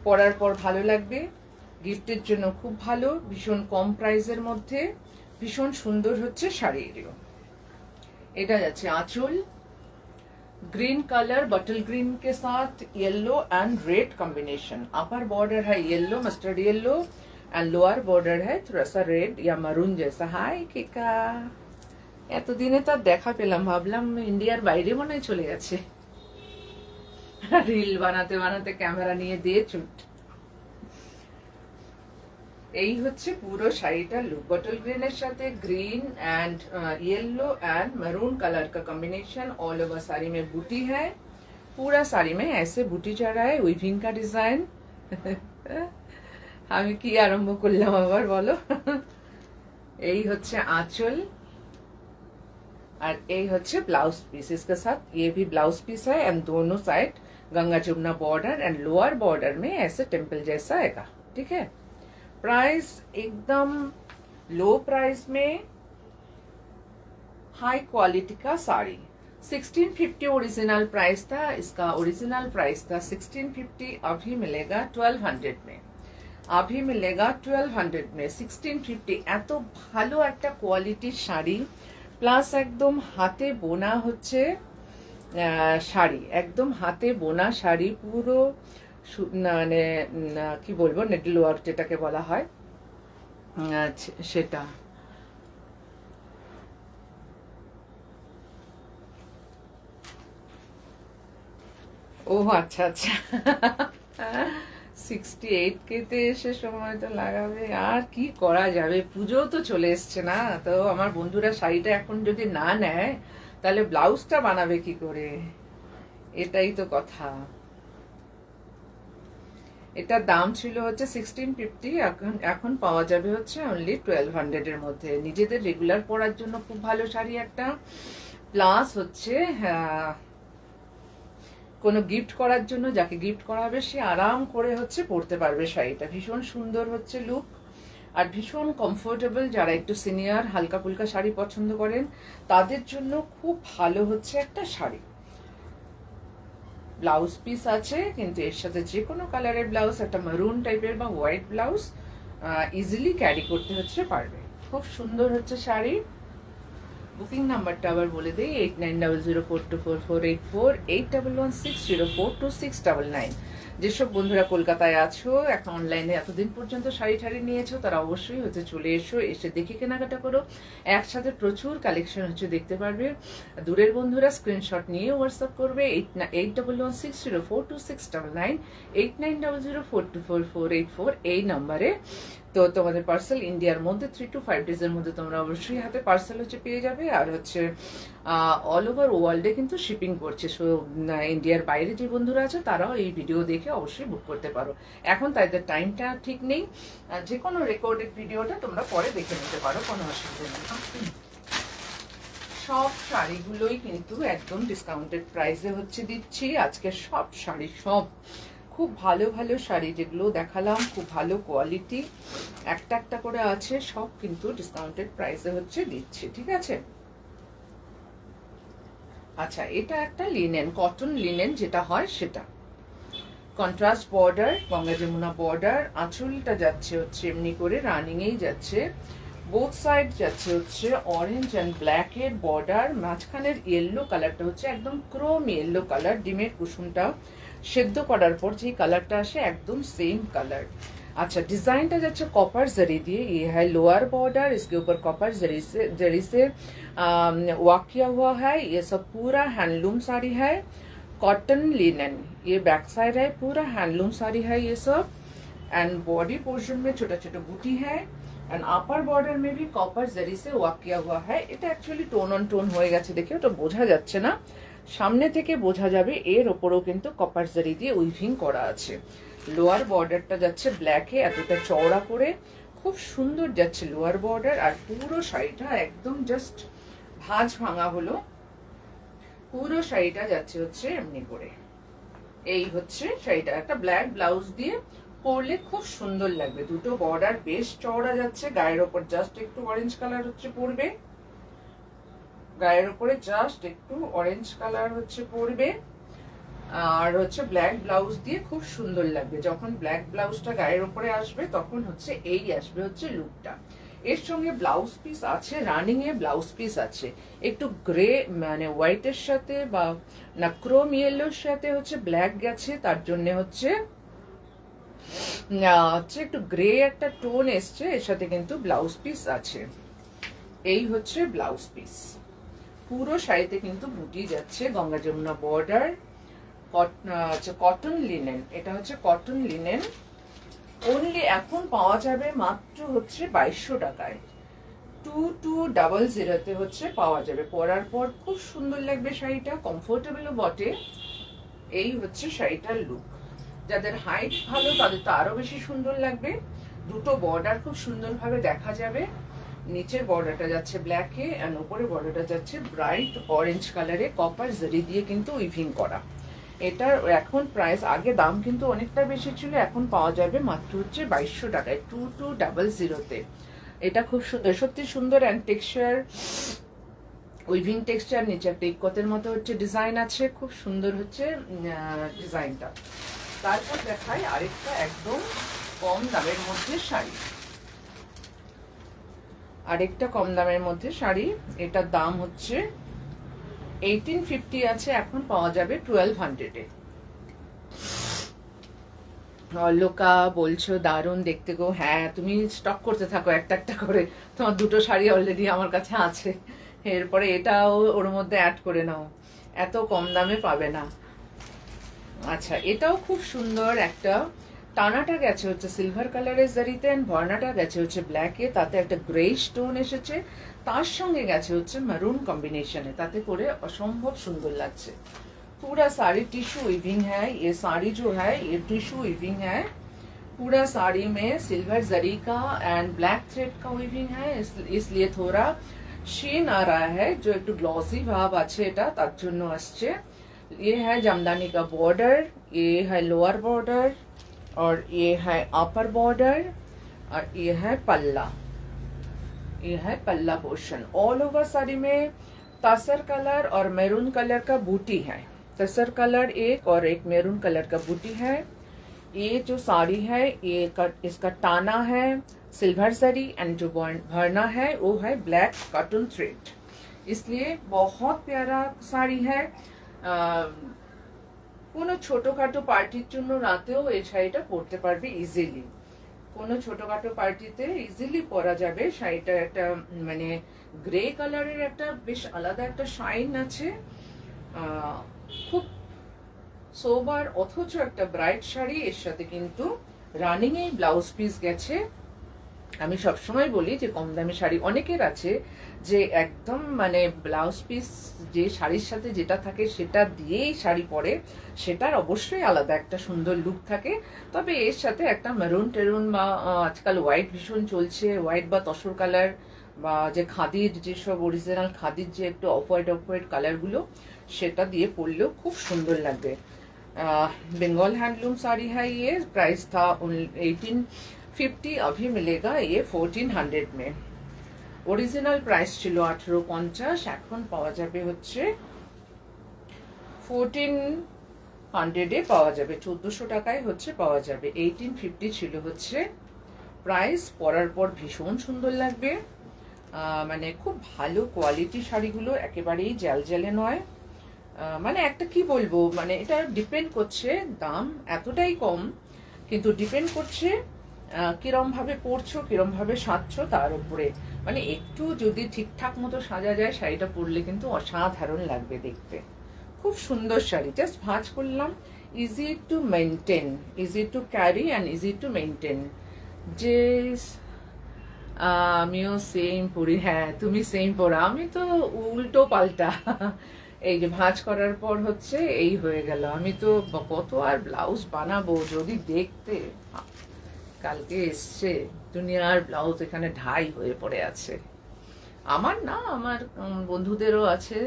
পরার পর ভালো লাগবে, গিফটের জন্য খুব ভালো, ভীষণ কম প্রাইসের মধ্যে, ভীষণ সুন্দর হচ্ছে শাড়িরও। এটা যাচ্ছে आंचल, ग्रीन कलर बटल ग्रीन के साथ yellow and red combination. Upper border है yellow, mustard yellow, and lower border है थोड़ा सा रेड या मरून जैसा। हाय किका, এতদিনে তো দেখা পেলাম, ভাবলাম ইন্ডিয়ার বাইরে মনে হয় চলে গেছে। রিল বানাতে বানাতে ক্যামেরা নিয়ে দিয়ে চুট। এই হচ্ছে পুরো শাড়িটা लुक बॉटल ग्रीन এর সাথে green and yellow and maroon colour का कॉम्बिनेशन। ऑल ओवर साड़ी में बूटी है, पूरा साड़ी में ऐसे बूटी चढ़ा है, उइविंग का डिजाइन। আমি কি আরম্ভ করলাম আবার বলো। এই হচ্ছে आंचल और এই হচ্ছে ब्लाउज पीस, इसके साथ ये भी ब्लाउज पीस है एंड दोनों side Ganga Jamuna border and lower border में ऐसे टेम्पल जैसा आएगा। ठीक है, प्राइस एकदम लो प्राइस में हाई क्वालिटी का साड़ी। 1650 ओरिजिनल प्राइस था, इसका ओरिजिनल प्राइस था 1650, अभी मिलेगा 1200 में, अभी मिलेगा 1200 में 1650। এত ভালো একটা কোয়ালিটির শাড়ি, প্লাস একদম হাতে বোনা হচ্ছে শাড়ি, একদম হাতে বোনা শাড়ি, পুরো মানে কি বলবো নেডল ওয়ার্ক যেটাকে বলা হয় সেটা। ও আচ্ছা আচ্ছা, 68 কেতে এসে সময় তো লাগাবে, আর কি করা যাবে, পুজো তো চলে এসছে না, তো আমার বন্ধুরা শাড়িটা এখন যদি না নেয় তাহলে ব্লাউজটা বানাবে কি করে, এটাই তো কথা। এটার দাম ছিল হচ্ছে 1650, এখন পাওয়া যাবে হচ্ছে অনলি 1200 এর মধ্যে। নিজেদের রেগুলার পরার জন্য খুব ভালো শাড়ি একটা, প্লাস হচ্ছে কোনো গিফট করার জন্য, যাকে গিফট করা হবে সে আরাম করে হচ্ছে পরতে পারবে শাড়িটা। ভীষণ সুন্দর হচ্ছে লুক আর ভীষণ কমফোর্টেবল। যারা একটু সিনিয়র হালকা ফুলকা শাড়ি পছন্দ করেন তাদের জন্য খুব ভালো হচ্ছে একটা শাড়ি। ব্লাউজ পিস আছে, কিন্তু এর সাথে যে কোনো কালারের ব্লাউজ, একটা মেরুন টাইপের বা হোয়াইট ব্লাউজ ইজিলি ক্যারি করতে হচ্ছে পারবে। খুব সুন্দর হচ্ছে শাড়ি। বুকিং নাম্বারটা আবার বলে দিই, 8900424484, 8116042699। যেসব বন্ধুরা কলকাতায় আছো, এখন অনলাইনে এতদিন পর্যন্ত শাড়ি ঠাড়ি নিয়েছো, তারা অবশ্যই হচ্ছে চলে এসো, এসে দেখে কেনাকাটা করো। একসাথে প্রচুর কালেকশন হচ্ছে দেখতে পারবে। দূরের বন্ধুরা স্ক্রিনশট নিয়ে হোয়াটসঅ্যাপ করবে 8116042699, 8900424484 এই নাম্বারে। তো তোমাদের পার্সেল ইন্ডিয়ার মধ্যে 3 to 5 ডেজের মধ্যে তোমরা অবশ্যই হাতে পার্সেল হচ্ছে পেয়ে যাবে। আর হচ্ছে অল ওভার ওয়ার্ল্ডে কিন্তু শিপিং করছে। সো ইন্ডিয়ার বাইরে যে বন্ধুরা আছে তারাও এই ভিডিও দেখে অবশ্যই বুক করতে পারো। এখন তাদের টাইমটা ঠিক নেই, যে কোনো রেকর্ডেড ভিডিওটা তোমরা পরে দেখে নিতে পারো, কোনো অসুবিধা নেই। সব শাড়িগুলোই কিন্তু একদম ডিসকাউন্টেড প্রাইসে হচ্ছে দিচ্ছি আজকে। সব শাড়ি, সব খুব ভালো ভালো শাড়ি যেগুলো দেখালাম, খুব ভালো কোয়ালিটি, একটা একটা করে আছে, সব কিন্তু ডিসকাউন্টেড প্রাইসে হচ্ছে দিচ্ছি। ঠিক আছে, আচ্ছা এটা একটা লিনেন, কটন লিনেন যেটা হয় সেটা, contrast border, Ganga Jamuna border, আঁচলটা যাচ্ছে হচ্ছে এমনি করে রানিংয়েই যাচ্ছে, বোথ সাইড যাচ্ছে হচ্ছে অরেঞ্জ অ্যান্ড ব্ল্যাক এর বর্ডার, মাঝখানের ইয়েলো কালারটা হচ্ছে একদম ক্রোম ইয়েলো কালার, ডিমের কুসুমটা সেদ্ধ করার পর যে কালারটা আসে একদম সেম কালার। अच्छा डिजाइनটা যাচ্ছে कॉपर जरी दिए, ये है लोअर बॉर्डर, इसके ऊपर कॉपर जरी से वर्क किया हुआ है। ये सब पूरा हैंडलूम साड़ी है, कॉटन लिनन। ये बैक साइड है, पूरा हैंडलूम साड़ी है ये सब। एंड बॉडी पोर्शन में छोटा छोटा बूटी है एंड अपर बॉर्डर में भी कॉपर जरी से वर्क किया हुआ है। এটা অ্যাকচুয়ালি টোন অন টোন হয়ে গেছে, দেখে ওটা বোঝা যাচ্ছে না, সামনে থেকে বোঝা যাবে। এর ওপরেও কিন্তু কপার জারি দিয়ে উইভিং করা আছে। লোয়ার বর্ডারটা যাচ্ছে ব্ল্যাকে, এতটা চওড়া করে, খুব সুন্দর যাচ্ছে লোয়ার বর্ডার। আর পুরো শাড়িটা একদম জাস্ট ভাঁজ ভাঙা হলো, পুরো শাড়িটা যাচ্ছে হচ্ছে এমনি করে। এই হচ্ছে শাড়িটা, একটা ব্ল্যাক ব্লাউজ দিয়ে পরলে খুব সুন্দর লাগবে। দুটো বর্ডার বেশ চওড়া যাচ্ছে, গায়ের ওপর জাস্ট একটু অরেঞ্জ কালার হচ্ছে পড়বে, গায়ের উপরে জাস্ট একটু অরেঞ্জ কালার হচ্ছে পড়বে। আর হচ্ছে ব্ল্যাক ব্লাউজ দিয়ে খুব সুন্দর লাগবে। যখন ব্ল্যাক ব্লাউজটা গায়ের উপরে আসবে তখন হচ্ছে এই আসবে হচ্ছে লুকটা। এর সঙ্গে ব্লাউজ পিস আছে, রানিং এ ব্লাউজ পিস আছে, একটু গ্রে মানে হোয়াইটের সাথে বা না ক্রোম ইয়েলোর সাথে হচ্ছে ব্ল্যাক গেছে, তার জন্য হচ্ছে একটু গ্রে একটা টোন এসছে, এর সাথে কিন্তু ব্লাউজ পিস আছে। এই হচ্ছে ব্লাউজ পিস। পুরো শাড়িতে কিন্তু বুটি যাচ্ছে, Ganga Jamuna border, cotton linen. এটা হচ্ছে কটন লিনেন, অনলি এখন পাওয়া যাবে মাত্র হচ্ছে 2200 টাকায়। 2200 হচ্ছে পাওয়া যাবে। পরার পর খুব সুন্দর লাগবে শাড়িটা, কমফোর্টেবলও বটে। এই হচ্ছে শাড়িটার লুক। যাদের হাইট ভালো তাদের তো আরো বেশি সুন্দর লাগবে। দুটো বর্ডার খুব সুন্দরভাবে দেখা যাবে। নিচের বর্ডারটা যাচ্ছে ব্ল্যাকে আর উপরে বর্ডারটা যাচ্ছে ব্রাইট অরেঞ্জ কালারে, কপার জরি দিয়ে কিন্তু উইভিং করা। এটার এখন প্রাইস, আগে দাম কিন্তু অনেকটা বেশি ছিল, এখন পাওয়া যাবে মাত্র হচ্ছে 2200 টাকায় 2200-তে। এটা খুব সুন্দর, সত্যি সুন্দর অ্যান্ড টেক্সচার, উইভিং টেক্সচার, নিচে একটা ইকতের মতো হচ্ছে ডিজাইন আছে, খুব সুন্দর হচ্ছে ডিজাইনটা। তারপর দেখাই আরেকটা একদম কম দামের মধ্যে শাড়ি। আরেকটা কম দামের মধ্যে শাড়ি, এটার দাম হচ্ছে 1850 আছে, এখন পাওয়া যাবে 1200-এ। লোকা বলছো দারুণ দেখতে গো। হ্যাঁ, তুমি স্টক করতে থাকো একটা একটা করে, তোমার দুটো শাড়ি অলরেডি আমার কাছে আছে, এরপরে এটাও ওর মধ্যে অ্যাড করে নাও, এত কম দামে পাবে না। আচ্ছা, এটাও খুব সুন্দর একটা, টানাটা গেছে হচ্ছে সিলভার কালারের জারিতে এন্ড ভর্নাটা গেছে হচ্ছে ব্ল্যাকে, তাতে একটা গ্রে স্টোন এসেছে, তার সঙ্গে গেছে হচ্ছে মেরুন কম্বিনেশনে, তাতে করে অসম্ভব সুন্দর লাগছে। पूरा साड़ी टिश्यू वीविंग है, ये साड़ी जो है ये टिश्यू वीविंग है। पूरा साड़ी में सिल्वर जरी का एंड ब्लैक थ्रेड का वीविंग है, इसलिए थोड़ा शीन आ रहा है, जो एक ग्लॉसी भाव আছে এটা তার জন্য আসছে। ये है जामदानी का बॉर्डर, ये है लोअर बॉर्डर और ये है अपर बॉर्डर और ये है पल्ला, ये है पल्ला पोर्शन। ऑल ओवर साड़ी में तसर कलर और मैरून कलर का बूटी है, तसर कलर एक और एक मैरून कलर का बूटी है। ये जो साड़ी है ये इसका टाना है सिल्वर जरी एंड जो भरना है वो है ब्लैक कॉटन थ्रेड, इसलिए बहुत प्यारा শাড়ি है। কোনো ছোটখাটো পার্টির জন্য রাতেও এই শাড়িটা পরতে পারবে ইজিলি, কোনো ছোটখাটো পার্টিতে ইজিলি পরা যাবে। শাড়িটা একটা মানে গ্রে কালারের একটা বেশ আলাদা একটা শাইন আছে, খুব সোবার অথচ একটা ব্রাইট শাড়ি। এর সাথে কিন্তু রানিং এই ব্লাউজ পিস গেছে। আমি সবসময় বলি যে কম দামি শাড়ি অনেকের আছে যে একদম মানে ব্লাউজ পিস যে শাড়ির সাথে যেটা থাকে সেটা দিয়েই শাড়ি পরে, সেটার অবশ্যই আলাদা একটা সুন্দর লুক থাকে। তবে এর সাথে একটা মেরুন টেরুন বা আজকাল হোয়াইট ভীষণ চলছে, হোয়াইট বা তসর কালার বা যে খাদির যেসব অরিজিনাল খাদির যে একটু অফ হোয়াইট কালারগুলো, সেটা দিয়ে পরলেও খুব সুন্দর লাগবে। बंगाल हैंडलूम साड़ी है ये, प्राइस था 1850, अभी मिलेगा ये 1400 में। ओरिजिनल प्राइस ছিল 1850, এখন পাওয়া যাবে হচ্ছে 1400-এ পাওয়া যাবে, 1400 টাকায় হচ্ছে পাওয়া যাবে। 1850 ছিল হচ্ছে প্রাইস। পরার পর ভীষণ সুন্দর লাগবে, মানে খুব ভালো কোয়ালিটি শাড়িগুলো, একেবারেই জ্যালজ্যালে নয়। মানে একটা কি বলবো, মানে এটা ডিপেন্ড করছে, দাম এতটাই কম কিন্তু ডিপেন্ড করছে কিরম ভাবে পরছো, কিরম ভাবে সাজছো তার উপরে। মানে একটু যদি ঠিকঠাক মতো সাজা যায় শাড়িটা পরলে কিন্তু অসাধারণ লাগবে দেখতে। খুব সুন্দর শাড়ি, জাস্ট ভাঁজ করলাম, easy to maintain, easy to carry and easy to maintain. যে আমিও সেম পরি, হ্যাঁ তুমি সেম পরা, আমি তো উল্টো পাল্টা। এই যে ভাঁজ করার পর হচ্ছে এই হয়ে গেল। আমি তো কত আর ব্লাউজ বানাবো, যদি দেখতে কালকে এসছে দুনিয়ার ব্লাউজ এখানে ঢাই হয়ে পড়ে আছে। আমার না, আমার বন্ধুদেরও আছে।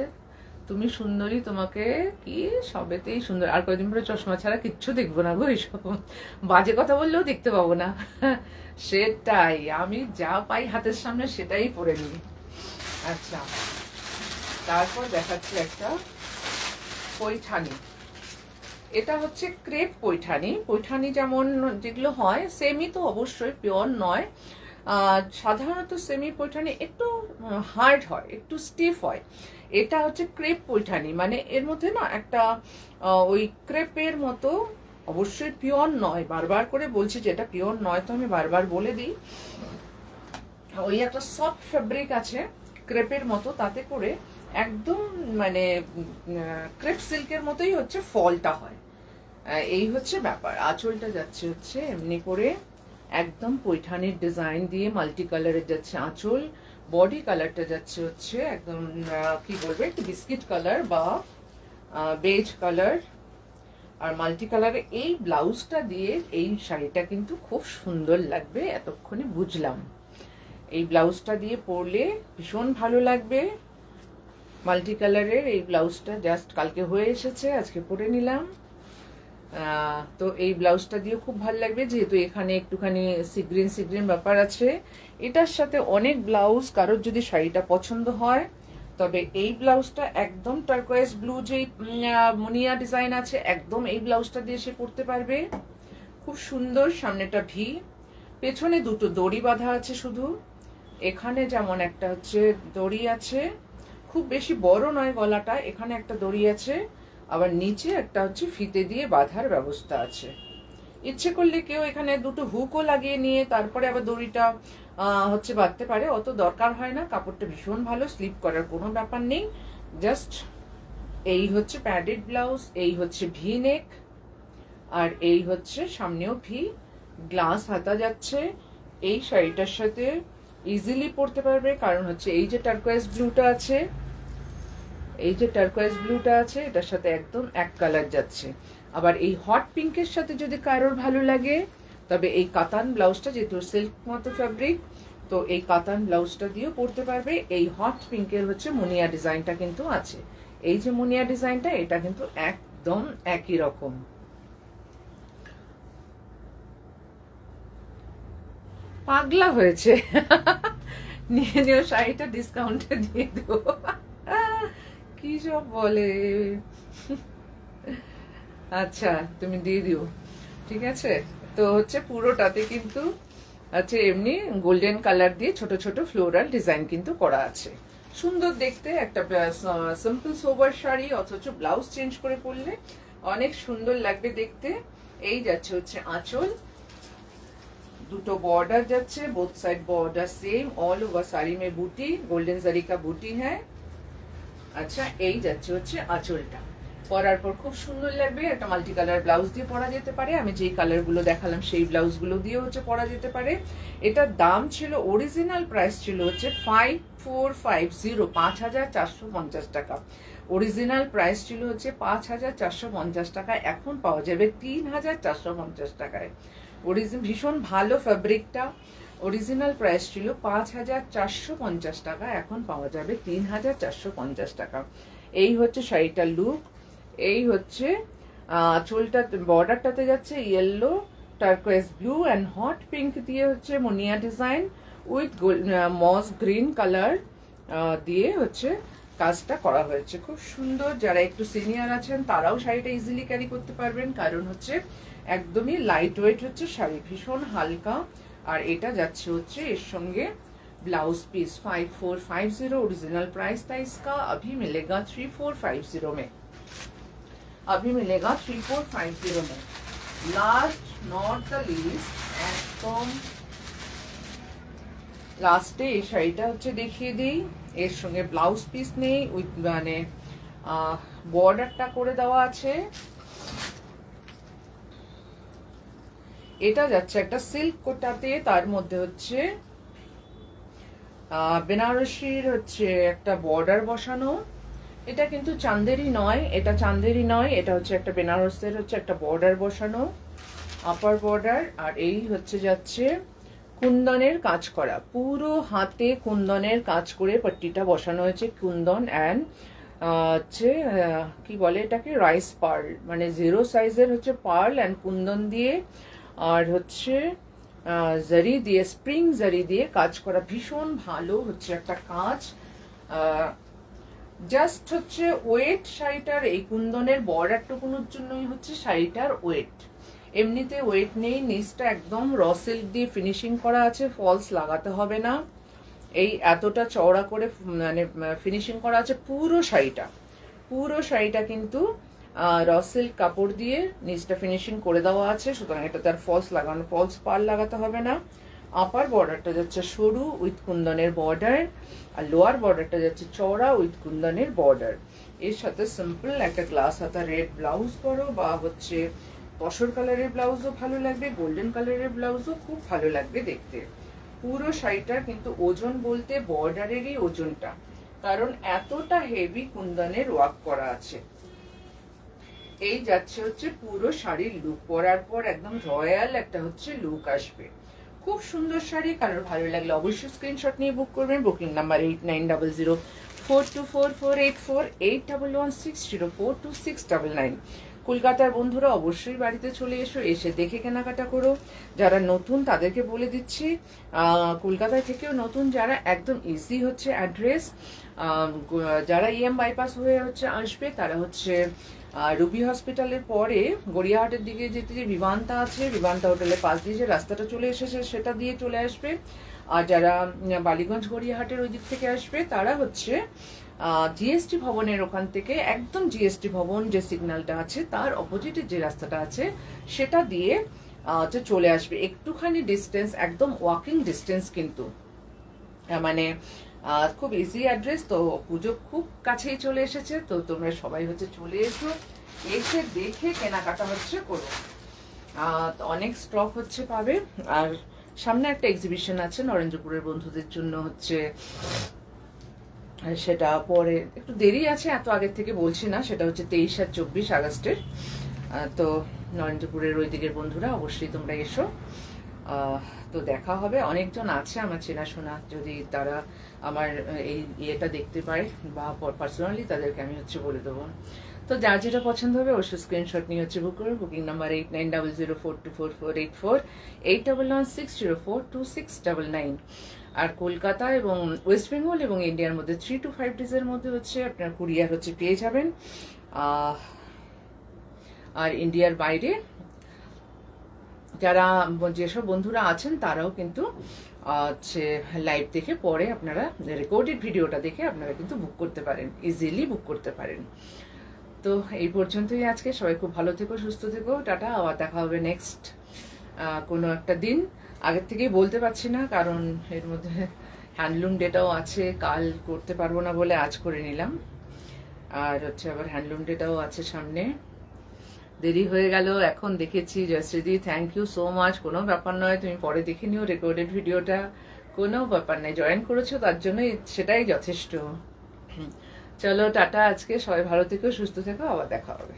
তুমি সুন্দরী, তোমাকে কি সবেতেই সুন্দর। আর কয়েকদিন পরে চশমা ছাড়া কিচ্ছু দেখবো না গো, এইসব বাজে কথা বললেও দেখতে পাবো না। সেটাই, আমি যা পাই হাতের সামনে সেটাই পরে নিই। আচ্ছা, তারপর দেখাচ্ছি একটা পৈঠানি। এটা হচ্ছে ক্রেপ পৈঠানি। পৈঠানি যেমন যেগুলো হয় সেমি তো অবশ্যই পিওর নয়, সাধারণত সেমি পৈঠানি একটু হার্ড হয়, একটু স্টিফ হয়। এটা হচ্ছে ক্রেপ পৈঠানি, মানে এর মধ্যে না একটা ওই ক্রেপের মতো, অবশ্যই পিওর নয়, বারবার করে বলছি যে এটা পিওর নয়, তো আমি বারবার বলে দিই। ওই একটা সফট ফেব্রিক আছে ক্রেপের মতো, তাতে করে একদম মানে ক্রেপ সিল্কের মতোই হচ্ছে ফলটা হয়। এই হচ্ছে ব্যাপার। আঁচলটা যাচ্ছে হচ্ছে এমনি করে একদম পৈঠানির ডিজাইন দিয়ে মাল্টি কালারের যাচ্ছে আঁচল, বডি কালারটা যাচ্ছে হচ্ছে একদম কি বলবে একটু বিস্কিট কালার বা বেজ কালার, আর মাল্টি কালারে এই ব্লাউজটা দিয়ে এই শাড়িটা কিন্তু খুব সুন্দর লাগবে, এতক্ষণে বুঝলাম। এই ব্লাউজটা দিয়ে পরলে ভীষণ ভালো লাগবে। মাল্টি কালারের এই ব্লাউজটা জাস্ট কালকে হয়ে এসেছে, আজকে পরে নিলাম। তো এই ব্লাউজটা দিয়ে খুব ভালো লাগবে, যেহেতু এখানে একটুখানি সিগ্রিন সিগ্রিন ব্যাপার আছে। এটার সাথে অনেক ব্লাউজ, কারোর যদি শাড়িটা পছন্দ হয়, তবে এই ব্লাউজটা একদম টার্কোয়েজ ব্লু যে মুনিয়া ডিজাইন আছে, একদম এই ব্লাউজটা দিয়ে সে পরতে পারবে। খুব সুন্দর, সামনেটা ভি, পেছনে দুটো দড়ি বাঁধা আছে শুধু। এখানে যেমন একটা হচ্ছে দড়ি আছে, খুব বেশি বড় নয় গলাটা, এখানে একটা দড়ি আছে, আবার নিচে একটা হচ্ছে ফিতে দিয়ে বাঁধার ব্যবস্থা আছে। ইচ্ছে করলে কেউ এখানে দুটো হুকও লাগিয়ে নিয়ে তারপরে আবার দড়িটা হচ্ছে বাঁধতে পারে, অত দরকার হয় না। কাপড়টা ভীষণ ভালো, স্লিপ করার কোনো ব্যাপার নেই। জাস্ট এই হচ্ছে প্যাডেড ব্লাউজ, এই হচ্ছে ভি নেক, আর এই হচ্ছে সামনেও ভি, গ্লাস হাতা যাচ্ছে। এই শাড়িটার সাথে ইজিলি পরতে পারবে, কারণ হচ্ছে এই যে টার্কোয়েজ ব্লুটা আছে, এই যে টার্কোয়েজ ব্লুটা আছে, এটার সাথে একদম এক কালার যাচ্ছে। আবার এই হট পিঙ্কের সাথে যদি কারোর ভালো লাগে, তবে এই কাতান ব্লাউজটা, যেহেতু সিল্ক মতো ফ্যাব্রিক, তো এই কাতান ব্লাউজটা দিয়েও পরতে পারবে। এই হট পিঙ্কের হচ্ছে মুনিয়া ডিজাইনটা কিন্তু আছে, এই যে মুনিয়া ডিজাইনটা, এটা কিন্তু একদম একই রকম। পাগলা হয়েছে নিয়ে নিও শাড়িটা, ডিসকাউন্টে দিয়ে দেবো। কি সব বলে। আচ্ছা তুমি দিয়ে দিও, ঠিক আছে। তো হচ্ছে পুরোটাতে কিন্তু হচ্ছে এমনি গোল্ডেন কালার দিয়ে ছোট ছোট ফ্লোরাল ডিজাইন কিন্তু করা আছে। সুন্দর দেখতে একটা সিম্পল সোবার শাড়ি, অথচ ব্লাউজ চেঞ্জ করে পরলে অনেক সুন্দর লাগবে দেখতে। এই যাচ্ছে হচ্ছে আঁচল, দুটো বॉर्डर যাচ্ছে, both side border same, all over sari में बूटी, गोल्डन जरी का बूटी है। আচ্ছা এই যাচ্ছে হচ্ছে আঁচলটা, পরার পর খুব সুন্দর লাগবে। একটা মাল্টি কালার ব্লাউজ দিয়ে পরা যেতে পারে, আমি যেই কালার গুলো দেখালাম সেই ব্লাউজ গুলো দিয়ে হচ্ছে পরা যেতে পারে। এটার দাম ছিল, অরিজিনাল প্রাইস ছিল হচ্ছে 5450, 5450 টাকা। অরিজিনাল প্রাইস ছিল হচ্ছে 5450 টাকা, এখন পাওয়া যাবে 3450 টাকায়। ভীষণ ভালো ফ্যাব্রিকটা। অরিজিনাল প্রাইস ছিল 5450 টাকা, এখন পাওয়া যাবে 3450 টাকা। এই হচ্ছে শাড়িটার লুক। এই হচ্ছে চুলটা, বর্ডারটাতে যাচ্ছে yellow, turquoise blue and hot pink দিয়ে হচ্ছে মুনিয়া design, with moss green colour দিয়ে হচ্ছে কাজটা করা হয়েছে। খুব সুন্দর, যারা একটু সিনিয়র আছেন তারাও শাড়িটা ইজিলি ক্যারি করতে পারবেন, কারণ হচ্ছে একদমই লাইট ওয়েট হচ্ছে শাড়ি, ভীষণ হালকা। আর এটা যাচ্ছে হচ্ছে এর সঙ্গে ब्लाउज पीस 5450, ओरिजिनल प्राइस था इसका, अभी मिलेगा 3450 में, अभी मिलेगा 3450 में। लास्ट नॉट द लिस्ट, একদম লাস্টে এই শাড়িটা হচ্ছে দেখিয়ে দিই। এর সঙ্গে ব্লাউজ পিস নেই, উইথ মানে বর্ডারটা করে দেওয়া আছে। এটা যাচ্ছে একটা সিল্ক কোটাতে, তার মধ্যে হচ্ছে বেনারসির হচ্ছে একটা বর্ডার বসানো। এটা কিন্তু চান্দেরি নয়, এটা চান্দেরি নয়, এটা হচ্ছে একটা বেনারসের হচ্ছে একটা বর্ডার বসানো, আপার বর্ডার। আর এই হচ্ছে যাচ্ছে কুন্দনের কাজ করা, পুরো হাতে কুন্দনের কাজ করে পট্টিটা বসানো হয়েছে। কুন্দন অ্যান্ড হচ্ছে কি বলে এটাকে, রাইস পার্ল, মানে 0 সাইজের হচ্ছে পার্ল অ্যান্ড কুন্দন দিয়ে, আর হচ্ছে জারি দিয়ে, স্প্রিং জারি দিয়ে কাজ করা, ভীষণ ভালো হচ্ছে একটা কাজ। জাস্ট হচ্ছে ওয়েট শাড়িটার, এই কুন্দনের বর্ডারটুকুনোর জন্যই হচ্ছে শাড়িটার ওয়েট, এমনিতে ওয়েট নেই। নিচটা একদম র সিল্ক দিয়ে ফিনিশিং করা আছে, ফলস লাগাতে হবে না। এই এতটা চওড়া করে মানে ফিনিশিং করা আছে পুরো শাড়িটা, পুরো শাড়িটা কিন্তু র সিল্ক কাপড় দিয়ে নিচটা ফিনিশিং করে দেওয়া আছে, সুতরাং এটা তার ফলস পার লাগাতে হবে না। আপার বর্ডারটা যাচ্ছে সরু উইথ কুন্দনের বর্ডার, আর লোয়ার বর্ডারটা যাচ্ছে চওড়া উইথ কুন্দনের বর্ডার। এর সাথে সিম্পল একটা গ্লাস হাতা রেড ব্লাউজ পরো, বা হচ্ছে তসর কালারের ব্লাউজও ভালো লাগবে, গোল্ডেন কালারের ব্লাউজও খুব ভালো লাগবে দেখতে। পুরো শাড়িটার কিন্তু ওজন বলতে বর্ডারেরই ওজনটা, কারণ এতটা হেভি কুন্দনের ওয়ার্ক করা আছে। এই যাচ্ছে হচ্ছে পুরো শাড়ির লুক, পরার পর একদম রয়্যাল একটা হচ্ছে লুক আসবে। খুব সুন্দর শাড়ি, কারোর ভালো লাগলে অবশ্যই স্ক্রিনশট নিয়ে বুক করবেন। Booking number 8900424484, 8116042699। কলকাতার বন্ধুরা অবশ্যই বাড়িতে চলে এসো, এসে দেখে কেনাকাটা করো। যারা নতুন তাদেরকে বলে দিচ্ছি, কলকাতায় থেকেও নতুন যারা, একদম ইজি হচ্ছে অ্যাড্রেস। যারা ইএম বাইপাস হয়ে হচ্ছে আসবে তারা হচ্ছে রুবি হসপিটালের পরে গড়িয়াহাটের দিকে যেতে যে বিমানটা আছে, বিমানটা হোটেলের পাশ দিয়ে যে রাস্তাটা চলে এসেছে সেটা দিয়ে চলে আসবে। আর যারা বালিগঞ্জ গড়িয়াহাটের ওই দিক থেকে আসবে তারা হচ্ছে জিএসটি ভবনের ওখান থেকে একদম জিএসটি ভবন যে সিগন্যালটা আছে তার অপোজিটে যে রাস্তাটা আছে সেটা দিয়ে চলে আসবে। একটুখানি ডিস্টেন্স, একদম ওয়াকিং ডিস্টেন্স কিন্তু, মানে খুব ইজি অ্যাড্রেস। তো পুজো খুব কাছেই চলে এসেছে, তো তোমরা সবাই হচ্ছে চলে এসো, এসে দেখে কেনাকাটা হচ্ছে করো। অনেক স্টক হচ্ছে পাবে। আর সামনে একটা এক্সিবিশন আছে নরেন্দ্রপুরের বন্ধুদের জন্য হচ্ছে, সেটা পরে একটু দেরি আছে, এত আগের থেকে বলছি না। সেটা হচ্ছে 23 আর 24 আগস্টের। তো নরেন্দ্রপুরের ওই দিকের বন্ধুরা অবশ্যই তোমরা এসো, তো দেখা হবে। অনেকজন আছে আমার চেনাশোনা, যদি তারা আমার এই ইয়েটা দেখতে পারে বা পার্সোনালি তাদেরকে আমি হচ্ছে বলে দেবো। তো যার যেটা পছন্দ হবে অবশ্যই স্ক্রিনশট নিয়ে হচ্ছে বুক করুন। Booking number 8900424484, 8116042699। আর কলকাতা এবং ওয়েস্ট বেঙ্গল এবং ইন্ডিয়ার মধ্যে 3 to 5 ডেজের মধ্যে হচ্ছে আপনার কুরিয়ার হচ্ছে পেয়ে যাবেন। আর ইন্ডিয়ার বাইরে যারা যেসব বন্ধুরা আছেন তারাও কিন্তু হচ্ছে লাইভ দেখে পরে আপনারা রেকর্ডেড ভিডিওটা দেখে আপনারা কিন্তু বুক করতে পারেন, ইজিলি বুক করতে পারেন। তো এই পর্যন্তই আজকে। সবাই খুব ভালো থেকো, সুস্থ থেকো, টাটা। আবার দেখা হবে নেক্সট কোনো একটা দিন। আগের থেকেই বলতে পারছি না, কারণ এর মধ্যে হ্যান্ডলুম ডেটাও আছে, কাল করতে পারবো না বলে আজ করে নিলাম। আর হচ্ছে আবার হ্যান্ডলুম ডেটাও আছে সামনে, দেরি হয়ে গেল এখন দেখেছি। জয়শ্রীদি, থ্যাংক ইউ সো মাচ। কোনো ব্যাপার নয়, তুমি পরে দেখে নিও রেকর্ডেড ভিডিওটা, কোনো ব্যাপার নেই। জয়েন করেছো তার জন্যই সেটাই যথেষ্ট। চলো টাটা, আজকে সবাই ভালো থেকো, সুস্থ থেকো, আবার দেখা হবে।